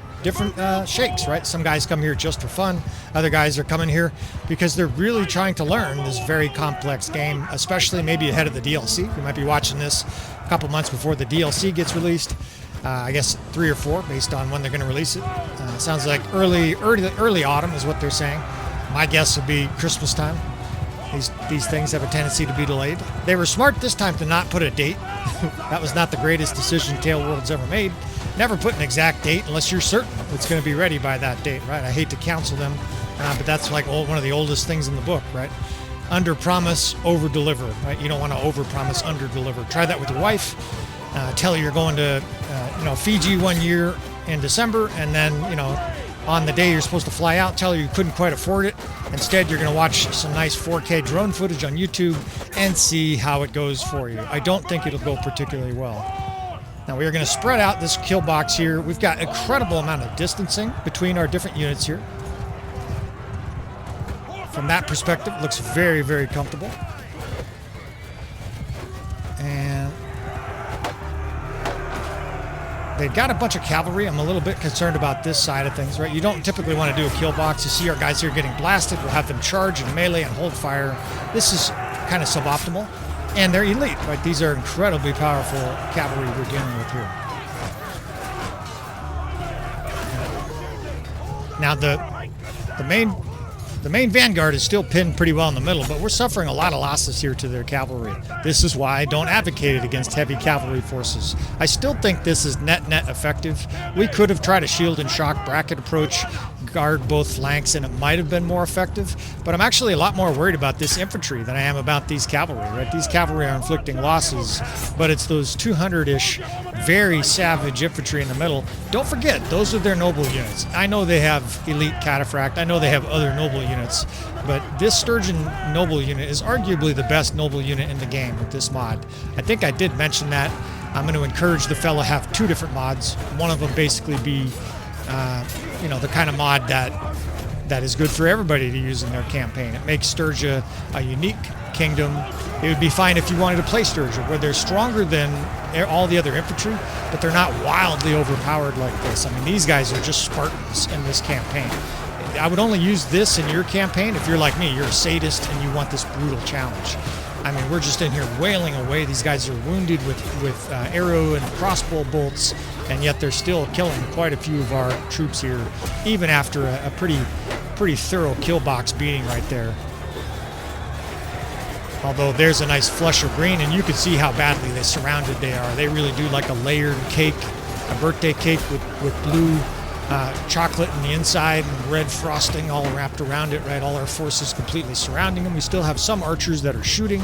shakes, right? Some guys come here just for fun. Other guys are coming here because they're really trying to learn this very complex game, especially maybe ahead of the DLC. You might be watching this a couple months before the DLC gets released. I guess 3 or 4 based on when they're going to release it. Sounds like early autumn is what they're saying. My guess would be Christmas time. These things have a tendency to be delayed. They were smart this time to not put a date. That was not the greatest decision Tailworld's ever made. Never put an exact date unless you're certain it's going to be ready by that date, right? I hate to counsel them, but that's like one of the oldest things in the book, right? Under promise, over deliver, right? You don't want to over promise, under deliver. Try that with your wife. Tell her you're going to, Fiji 1 year in December, and then, on the day you're supposed to fly out, tell her you couldn't quite afford it. Instead, you're going to watch some nice 4K drone footage on YouTube and see how it goes for you. I don't think it'll go particularly well. Now, we are going to spread out this kill box here. We've got an incredible amount of distancing between our different units here. From that perspective, it looks very, very comfortable. And they've got a bunch of cavalry. I'm a little bit concerned about this side of things, right? You don't typically want to do a kill box. You see our guys here getting blasted. We'll have them charge and melee and hold fire. This is kind of suboptimal. And they're elite, right? These are incredibly powerful cavalry we're dealing with here. Now the main vanguard is still pinned pretty well in the middle, but we're suffering a lot of losses here to their cavalry. This is why I don't advocate it against heavy cavalry forces. I still think this is net effective. We could have tried a shield and shock bracket approach, guard both flanks, and it might have been more effective, but I'm actually a lot more worried about this infantry than I am about these cavalry, right? These cavalry are inflicting losses, but it's those 200-ish very savage infantry in the middle. Don't forget, those are their noble units. I know they have elite cataphract. I know they have other noble units, but this Sturgian noble unit is arguably the best noble unit in the game with this mod. I think I did mention that. I'm going to encourage the fella have 2 different mods. One of them basically be the kind of mod that is good for everybody to use in their campaign. It makes Sturgia a unique kingdom. It would be fine if you wanted to play Sturgia, where they're stronger than all the other infantry, but they're not wildly overpowered like this. I mean, these guys are just Spartans in this campaign. I would only use this in your campaign if you're like me, you're a sadist and you want this brutal challenge. I mean, we're just in here wailing away. These guys are wounded with arrow and crossbow bolts, and yet they're still killing quite a few of our troops here, even after a pretty thorough kill box beating right there. Although there's a nice flush of green, and you can see how badly surrounded they are. They really do like a layered cake, a birthday cake with blue chocolate in the inside and red frosting all wrapped around it, right? All our forces completely surrounding them. We still have some archers that are shooting.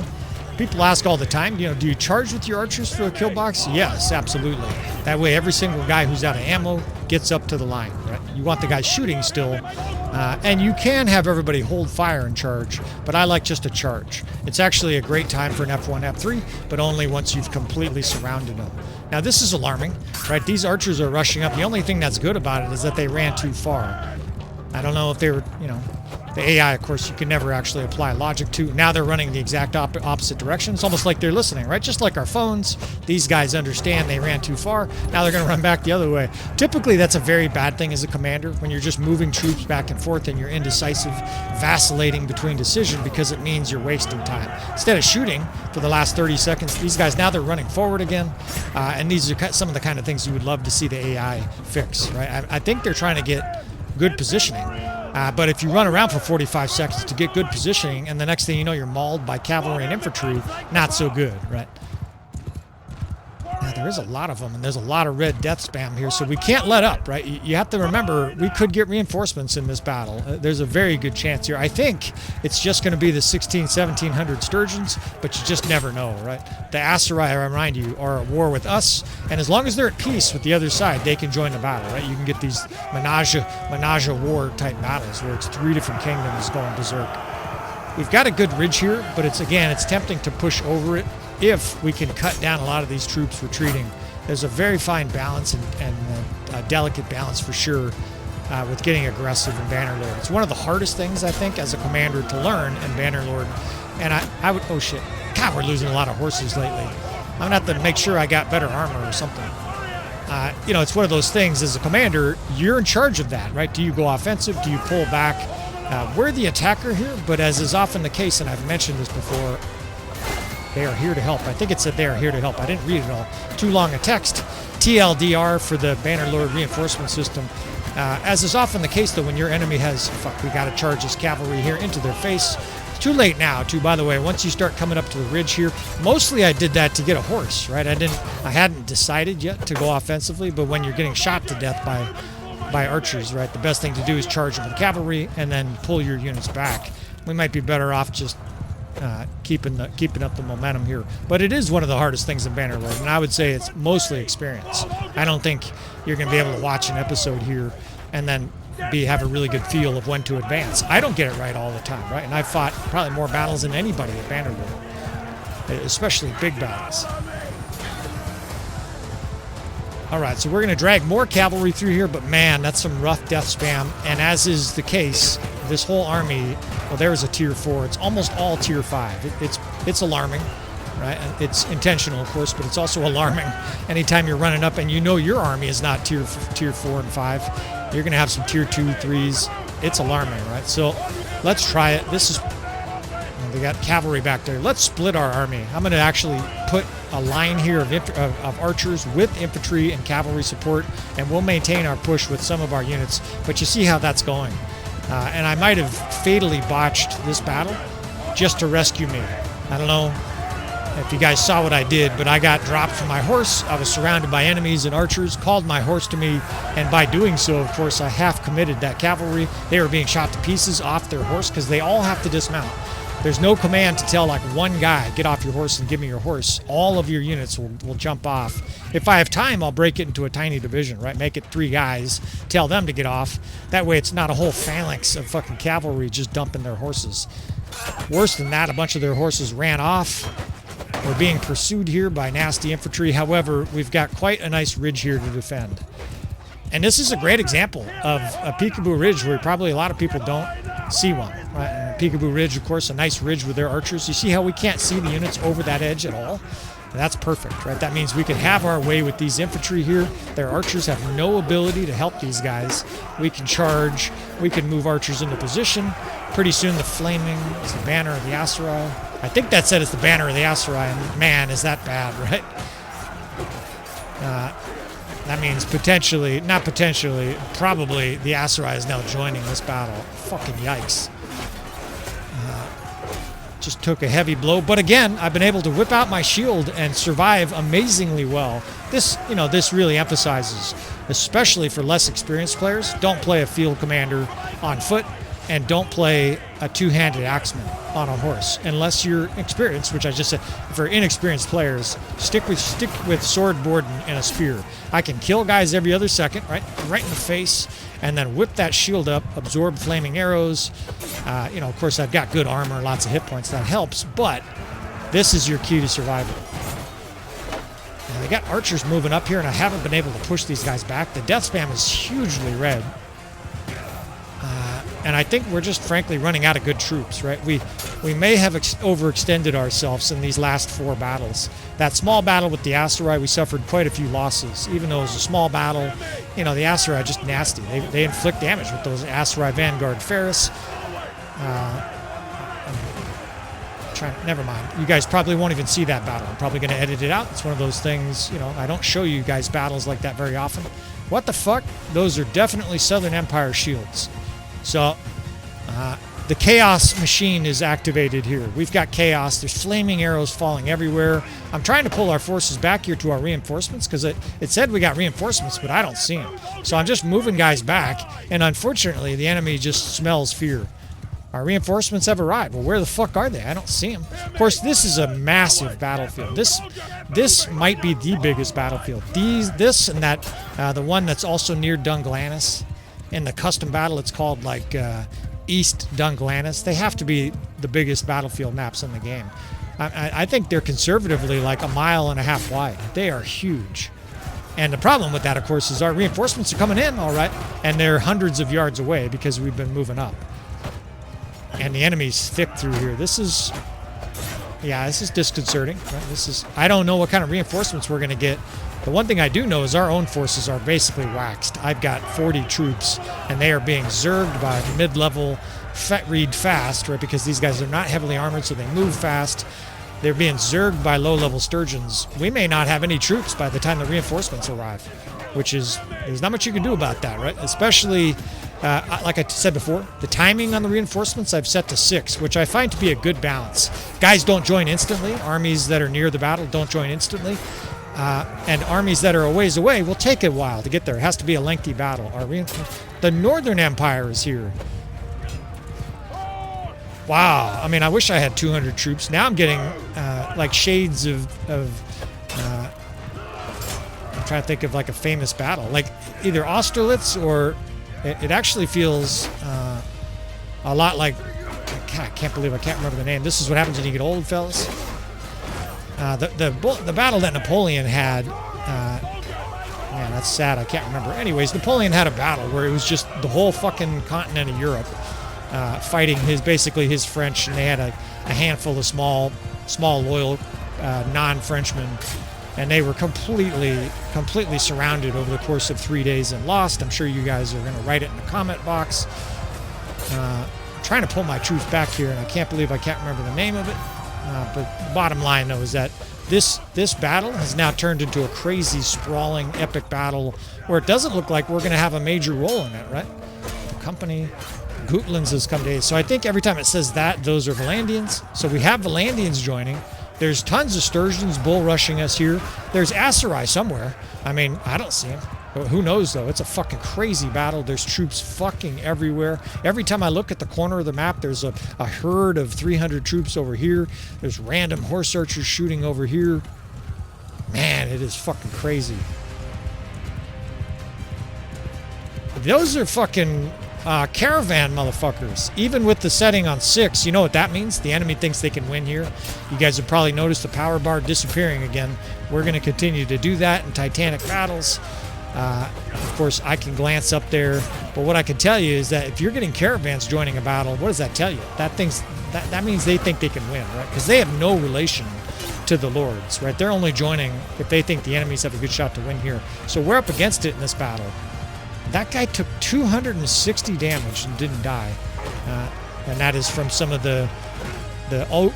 People ask all the time, do you charge with your archers for a kill box? Yes, absolutely. That way every single guy who's out of ammo gets up to the line, right? You want the guy shooting still, and you can have everybody hold fire and charge, but I like just a charge. It's actually a great time for an F1, F3, but only once you've completely surrounded them. Now this is alarming, right? These archers are rushing up. The only thing that's good about it is that they ran too far. I don't know if they were, the AI, of course, you can never actually apply logic to. Now they're running the exact opposite direction. It's almost like they're listening, right? Just like our phones. These guys understand they ran too far. Now they're going to run back the other way. Typically, that's a very bad thing as a commander when you're just moving troops back and forth and you're indecisive, vacillating between decision because it means you're wasting time. Instead of shooting for the last 30 seconds, these guys, now they're running forward again. And these are some of the kind of things you would love to see the AI fix, right? I think they're trying to get good positioning. But if you run around for 45 seconds to get good positioning, and the next thing you know, you're mauled by cavalry and infantry, not so good, right? Now, there is a lot of them, and there's a lot of red death spam here, so we can't let up, right? You have to remember, we could get reinforcements in this battle. There's a very good chance here. I think it's just going to be the 1700 Sturgians, but you just never know, right? The Aserai, I remind you, are at war with us, and as long as they're at peace with the other side, they can join the battle, right? You can get these menage a war type battles where it's 3 different kingdoms going berserk. We've got a good ridge here, but it's tempting to push over it if we can cut down a lot of these troops retreating. There's a very fine balance, and delicate balance for sure with getting aggressive in Bannerlord. It's one of the hardest things, I think, as a commander to learn in Bannerlord. And I would, oh shit, God, we're losing a lot of horses lately. I'm going to have to make sure I got better armor or something. You know, it's one of those things, as a commander, you're in charge of that, right? Do you go offensive? Do you pull back? We're the attacker here, but as is often the case, and I've mentioned this before, they are here to help. I think it said they are here to help. I didn't read it all. Too long a text. TLDR for the Bannerlord reinforcement system. As is often the case, though, when your enemy has, fuck, we got to charge this cavalry here into their face. It's too late now, too, by the way. Once you start coming up to the ridge here, mostly I did that to get a horse, right? I hadn't decided yet to go offensively, but when you're getting shot to death by archers, right, the best thing to do is charge with cavalry and then pull your units back. We might be better off just keeping up the momentum here. But it is one of the hardest things in Bannerlord, and I would say it's mostly experience. I don't think you're going to be able to watch an episode here and then have a really good feel of when to advance. I don't get it right all the time, right? And I've fought probably more battles than anybody at Bannerlord, especially big battles. All right, so we're going to drag more cavalry through here, but man, that's some rough death spam. And as is the case, this whole army, well, there's a tier 4. It's almost all tier 5. It's alarming, right? And it's intentional, of course, but it's also alarming. Anytime you're running up and you know your army is not tier 4 and 5, you're going to have some tier 2, 3s. It's alarming, right? So let's try it. This is, they got cavalry back there. Let's split our army. I'm going to actually put a line here of archers with infantry and cavalry support, and we'll maintain our push with some of our units. But you see how that's going. And I might have fatally botched this battle just to rescue me. I don't know if you guys saw what I did, but I got dropped from my horse. I was surrounded by enemies and archers, called my horse to me, and by doing so, of course, I half committed that cavalry. They were being shot to pieces off their horse because they all have to dismount. There's no command to tell like one guy, get off your horse and give me your horse. All of your units will jump off. If I have time, I'll break it into a tiny division, right? Make it 3 guys, tell them to get off. That way it's not a whole phalanx of fucking cavalry just dumping their horses. Worse than that, a bunch of their horses ran off. We're being pursued here by nasty infantry. However, we've got quite a nice ridge here to defend. And this is a great example of a peekaboo ridge where probably a lot of people don't see one. Right? And peekaboo ridge, of course, a nice ridge with their archers. You see how we can't see the units over that edge at all? And that's perfect, right? That means we can have our way with these infantry here. Their archers have no ability to help these guys. We can charge. We can move archers into position. Pretty soon the flaming is the banner of the Aserai. I think that said it's the banner of the Aserai, and man, is that bad, right? That means potentially, not potentially, probably the Aserai is now joining this battle. Fucking yikes. Just took a heavy blow. But again, I've been able to whip out my shield and survive amazingly well. This, you know, this really emphasizes, especially for less experienced players, don't play a field commander on foot and don't play a two-handed axeman on a horse unless you're experienced, which I just said. For inexperienced players, stick with sword, board, and a spear. I can kill guys every other second, right in the face, and then whip that shield up, absorb flaming arrows. You know, of course, I've got good armor, lots of hit points. That helps, but this is your key to survival. And they got archers moving up here, and I haven't been able to push these guys back. The death spam is hugely red. And I think we're just frankly running out of good troops, right? We may have overextended ourselves in these last 4 battles. That small battle with the Aserai, we suffered quite a few losses. Even though it was a small battle, you know, the Aserai are just nasty. They inflict damage with those Aserai Vanguard Ferris. Never mind. You guys probably won't even see that battle. I'm probably going to edit it out. It's one of those things, you know, I don't show you guys battles like that very often. What the fuck? Those are definitely Southern Empire shields. So, the chaos machine is activated here. We've got chaos. There's flaming arrows falling everywhere. I'm trying to pull our forces back here to our reinforcements because it said we got reinforcements, but I don't see them. So I'm just moving guys back, and unfortunately, the enemy just smells fear. Our reinforcements have arrived. Well, where the fuck are they? I don't see them. Of course, this is a massive battlefield. This might be the biggest battlefield. This and that, the one that's also near Dunglanis. In the custom battle, it's called like East Dunglanis. They have to be the biggest battlefield maps in the game. I think they're conservatively like 1.5 miles wide. They are huge. And the problem with that, of course, is our reinforcements are coming in, all right, and they're hundreds of yards away because we've been moving up. And the enemy's thick through here. This is disconcerting. Right? I don't know what kind of reinforcements we're going to get. The one thing I do know is our own forces are basically waxed. I've got 40 troops, and they are being zerged by mid-level read fast, right? Because these guys are not heavily armored, so they move fast. They're being zerged by low-level Sturgians. We may not have any troops by the time the reinforcements arrive, which is, there's not much you can do about that, right? Especially, like I said before, the timing on the reinforcements I've set to 6, which I find to be a good balance. Guys don't join instantly. Armies that are near the battle don't join instantly. And armies that are a ways away will take a while to get there. It has to be a lengthy battle. The Northern Empire is here. Wow. I mean, I wish I had 200 troops. Now I'm getting like shades of I'm trying to think of like a famous battle. Like either Austerlitz or it actually feels a lot like, I can't believe I can't remember the name. This is what happens when you get old, fellas. The battle that Napoleon had, man, that's sad. I can't remember. Anyways, Napoleon had a battle where it was just the whole fucking continent of Europe fighting basically his French, and they had a handful of small loyal non-Frenchmen, and they were completely surrounded over the course of 3 days and lost. I'm sure you guys are going to write it in the comment box. I'm trying to pull my troops back here, and I can't believe I can't remember the name of it. But the bottom line, though, is that this battle has now turned into a crazy, sprawling, epic battle where it doesn't look like we're going to have a major role in it, right? The company, Gutlands has come to aid. So I think every time it says that, those are Valandians. So we have Valandians joining. There's tons of Sturgians bull rushing us here. There's Aserai somewhere. I mean, I don't see him. Who knows, though? It's a fucking crazy battle. There's troops fucking everywhere. Every time I look at the corner of the map, there's a herd of 300 troops over here. There's random horse archers shooting over here. Man, it is fucking crazy. Those are fucking caravan motherfuckers. Even with the setting on 6, you know what that means? The enemy thinks they can win here. You guys have probably noticed the power bar disappearing again. We're going to continue to do that in titanic battles. Of course, I can glance up there, but what I can tell you is that if you're getting caravans joining a battle, what does that tell you? That means they think they can win, right? Because they have no relation to the lords, right? They're only joining if they think the enemies have a good shot to win here. So we're up against it in this battle. That guy took 260 damage and didn't die, and that is from some of the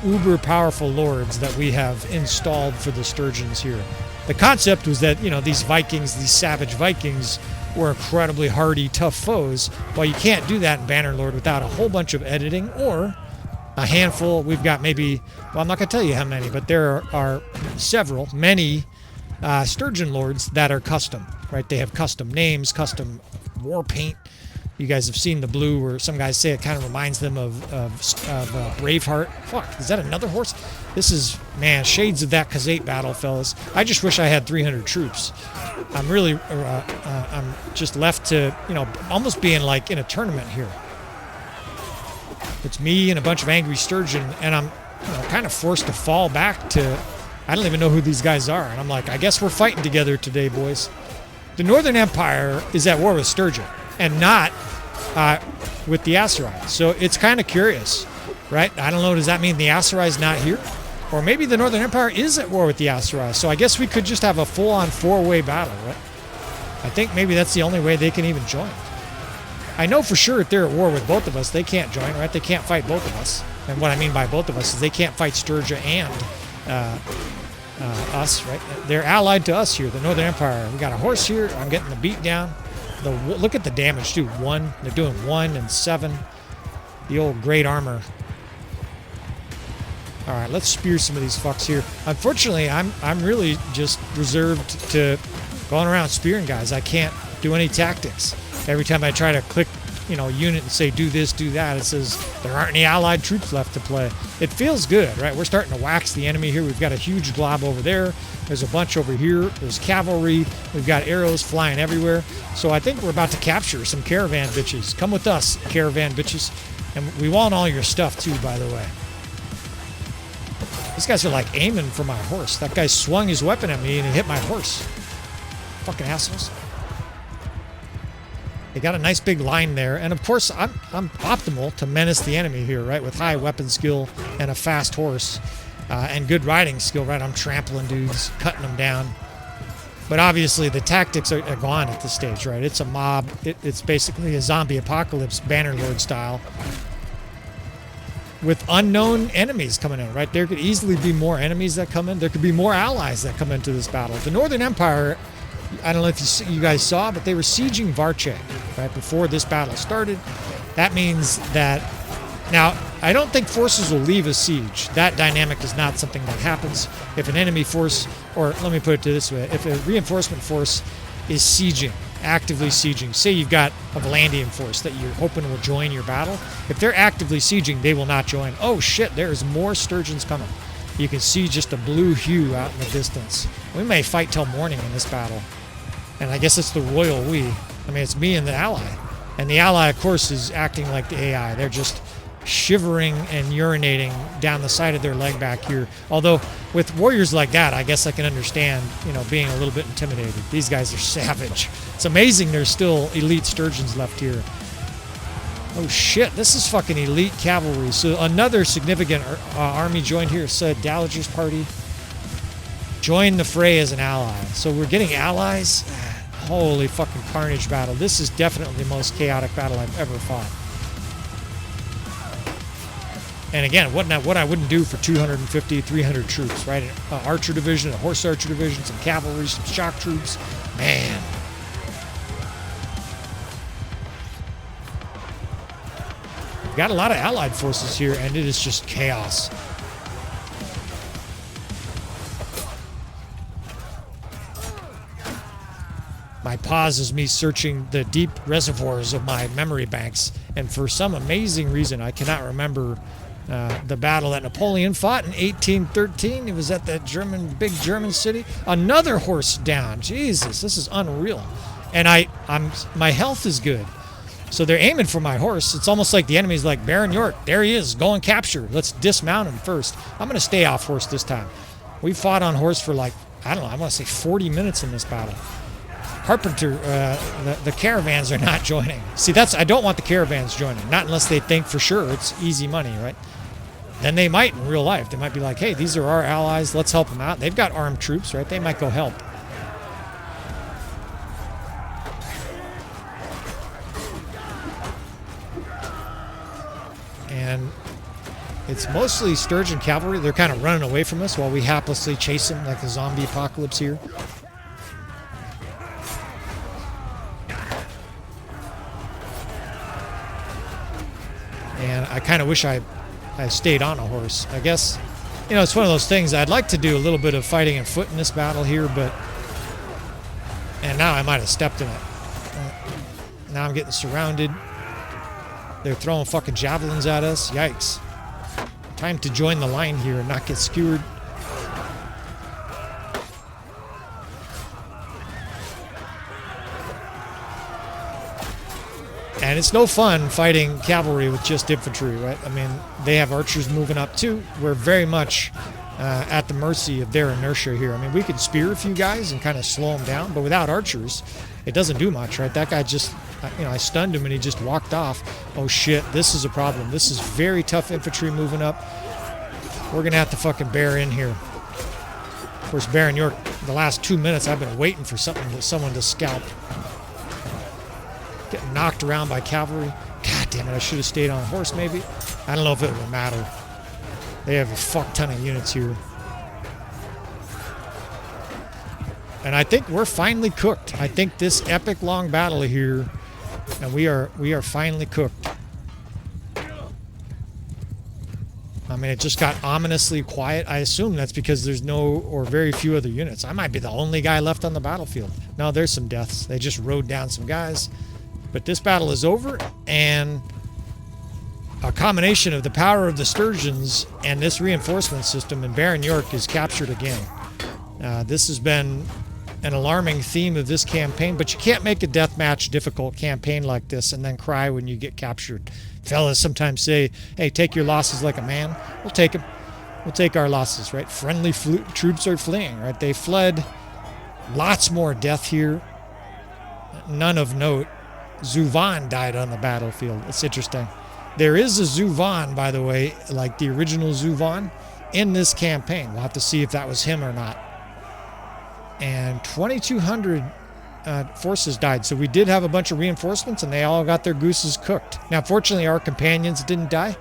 uber powerful lords that we have installed for the Sturgians here. The concept was that, you know, these Vikings, these savage Vikings, were incredibly hardy, tough foes. Well, you can't do that in Bannerlord without a whole bunch of editing or a handful. We've got maybe, well, I'm not going to tell you how many, but there are many Sturgian lords that are custom, right? They have custom names, custom war paint. You guys have seen the blue, where some guys say it kind of reminds them of Braveheart. Fuck, is that another horse? This is, man, shades of that Khazate battle, fellas. I just wish I had 300 troops. I'm really, I'm just left to, you know, almost being like in a tournament here. It's me and a bunch of angry Sturgian, and I'm, you know, kind of forced to fall back to, I don't even know who these guys are. And I'm like, I guess we're fighting together today, boys. The Northern Empire is at war with Sturgian, and not with the Aserai. So it's kind of curious, right? I don't know, does that mean the Aserai is not here? Or maybe the Northern Empire is at war with the Aserai. So I guess we could just have a full-on 4-way battle, right? I think maybe that's the only way they can even join. I know for sure if they're at war with both of us, they can't join, right? They can't fight both of us. And what I mean by both of us is they can't fight Sturgia and us, right? They're allied to us here, the Northern Empire. We got a horse here. I'm getting the beat down. Look at the damage, too. 1. They're doing 1 and 7. The old great armor. All right, let's spear some of these fucks here. Unfortunately, I'm really just reserved to going around spearing guys. I can't do any tactics. Every time I try to click, you know, unit and say do this, do that, it says there aren't any allied troops left to play. It feels good, right? We're starting to wax the enemy here. We've got a huge glob over there. There's a bunch over here. There's cavalry. We've got arrows flying everywhere. So I think we're about to capture some caravan bitches. Come with us, caravan bitches. And we want all your stuff too, by the way. These guys are like aiming for my horse. That guy swung his weapon at me and it hit my horse. Fucking assholes. They got a nice big line there. And of course, I'm optimal to menace the enemy here, right? With high weapon skill and a fast horse. And good riding skill, right? I'm trampling dudes, cutting them down. But obviously, the tactics are gone at this stage, right? It's a mob. It's basically a zombie apocalypse, Bannerlord style. With unknown enemies coming in, right? There could easily be more enemies that come in. There could be more allies that come into this battle. The Northern Empire, I don't know if you guys saw, but they were sieging Varche, right? Before this battle started. That means that... Now, I don't think forces will leave a siege. That dynamic is not something that happens. If an enemy force, or let me put it this way, if a reinforcement force is sieging, actively sieging, say you've got a Vlandian force that you're hoping will join your battle, if they're actively sieging, they will not join. Oh shit, there's more Sturgians coming. You can see just a blue hue out in the distance. We may fight till morning in this battle. And I guess it's the royal we. I mean, it's me and the ally. And the ally, of course, is acting like the AI. They're just shivering and urinating down the side of their leg back here. Although with warriors like that, I guess I can understand, you know, being a little bit intimidated. These guys are savage. It's amazing there's still elite Sturgians left here. Oh shit, this is fucking elite cavalry. So another significant army joined here. Said Dowager's party joined the fray as an ally. So we're getting allies. Holy fucking carnage battle. This is definitely the most chaotic battle I've ever fought. And again, what I wouldn't do for 250, 300 troops, right? An archer division, a horse archer division, some cavalry, some shock troops. Man. We've got a lot of allied forces here, and it is just chaos. My pause is me searching the deep reservoirs of my memory banks, and for some amazing reason, I cannot remember the battle that Napoleon fought in 1813. It was at that big German city. Another horse down. Jesus, this is unreal. And my health is good. So they're aiming for my horse. It's almost like the enemy's like, Baron York, there he is, go and capture. Let's dismount him first. I'm going to stay off horse this time. We fought on horse for like, I don't know, I want to say 40 minutes in this battle. Carpenter, the caravans are not joining. See, I don't want the caravans joining. Not unless they think for sure it's easy money, right? Then they might in real life. They might be like, hey, these are our allies. Let's help them out. They've got armed troops, right? They might go help. And it's mostly Sturgian cavalry. They're kind of running away from us while we haplessly chase them like a zombie apocalypse here. And I kind of wish I stayed on a horse. I guess, you know, it's one of those things. I'd like to do a little bit of fighting in foot in this battle here, but... And now I might have stepped in it. Now I'm getting surrounded. They're throwing fucking javelins at us. Yikes. Time to join the line here and not get skewered. And it's no fun fighting cavalry with just infantry, right? I mean, they have archers moving up too. We're very much at the mercy of their inertia here. I mean, we could spear a few guys and kind of slow them down, but without archers, it doesn't do much, right? That guy just, you know, I stunned him and he just walked off. Oh shit, this is a problem. This is very tough infantry moving up. We're gonna have to fucking bear in here. Of course, Baron York, the last 2 minutes I've been waiting for someone to scalp. Getting knocked around by cavalry. God damn it, I should have stayed on a horse maybe. I don't know if it would matter. They have a fuck ton of units here. And I think we're finally cooked. I think this epic long battle here, and we are finally cooked. I mean, it just got ominously quiet. I assume that's because there's no or very few other units. I might be the only guy left on the battlefield. No, there's some deaths. They just rode down some guys. But this battle is over, and a combination of the power of the Sturgians and this reinforcement system, and Baron York is captured again. This has been an alarming theme of this campaign, but you can't make a deathmatch difficult campaign like this and then cry when you get captured. Fellas sometimes say, hey, take your losses like a man. We'll take them. We'll take our losses, right? Friendly troops are fleeing, right? They fled Lots more death here. None of note. Zuvan died on the battlefield. It's interesting. There is a Zuvan, by the way, like the original Zuvan, in this campaign. We'll have to see if that was him or not. And 2,200 forces died. So we did have a bunch of reinforcements, and they all got their gooses cooked. Now, fortunately, our companions didn't die.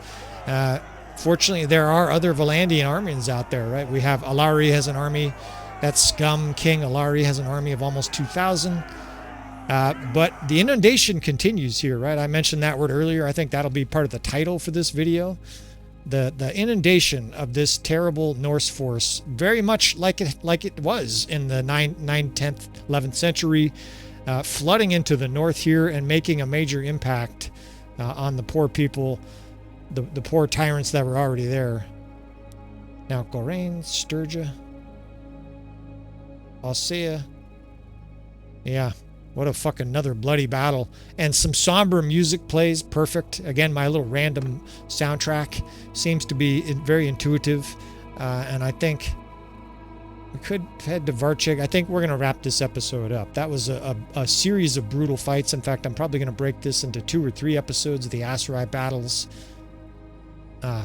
Fortunately, there are other Valandian armies out there, right? We have Alari has an army. That scum king Alari has an army of almost 2,000. But the inundation continues here, right? I mentioned that word earlier. I think that'll be part of the title for this video. The inundation of this terrible Norse force, very much like it was in the 9th, 10th, 11th century, flooding into the north here and making a major impact on the poor people, the poor tyrants that were already there. Now, Gorain, Sturgia, Alsea. Yeah. What a fucking another bloody battle. And some somber music plays. Perfect. Again, my little random soundtrack seems to be very intuitive. And I think we could head to Varchig. I think we're going to wrap this episode up. That was a series of brutal fights. In fact, I'm probably going to break this into 2 or 3 episodes of the Aserai battles.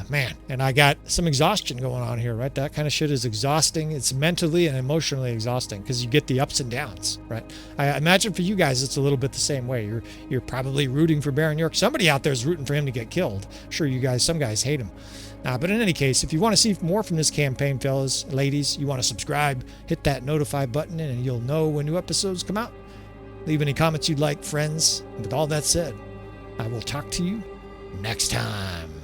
Man, and I got some exhaustion going on here, right? That kind of shit is exhausting. It's mentally and emotionally exhausting because you get the ups and downs, right? I imagine for you guys, it's a little bit the same way. You're probably rooting for Baron York. Somebody out there is rooting for him to get killed. Sure, you guys, some guys hate him. But in any case, if you want to see more from this campaign, fellas, ladies, you want to subscribe, hit that notify button, and you'll know when new episodes come out. Leave any comments you'd like, friends. And with all that said, I will talk to you next time.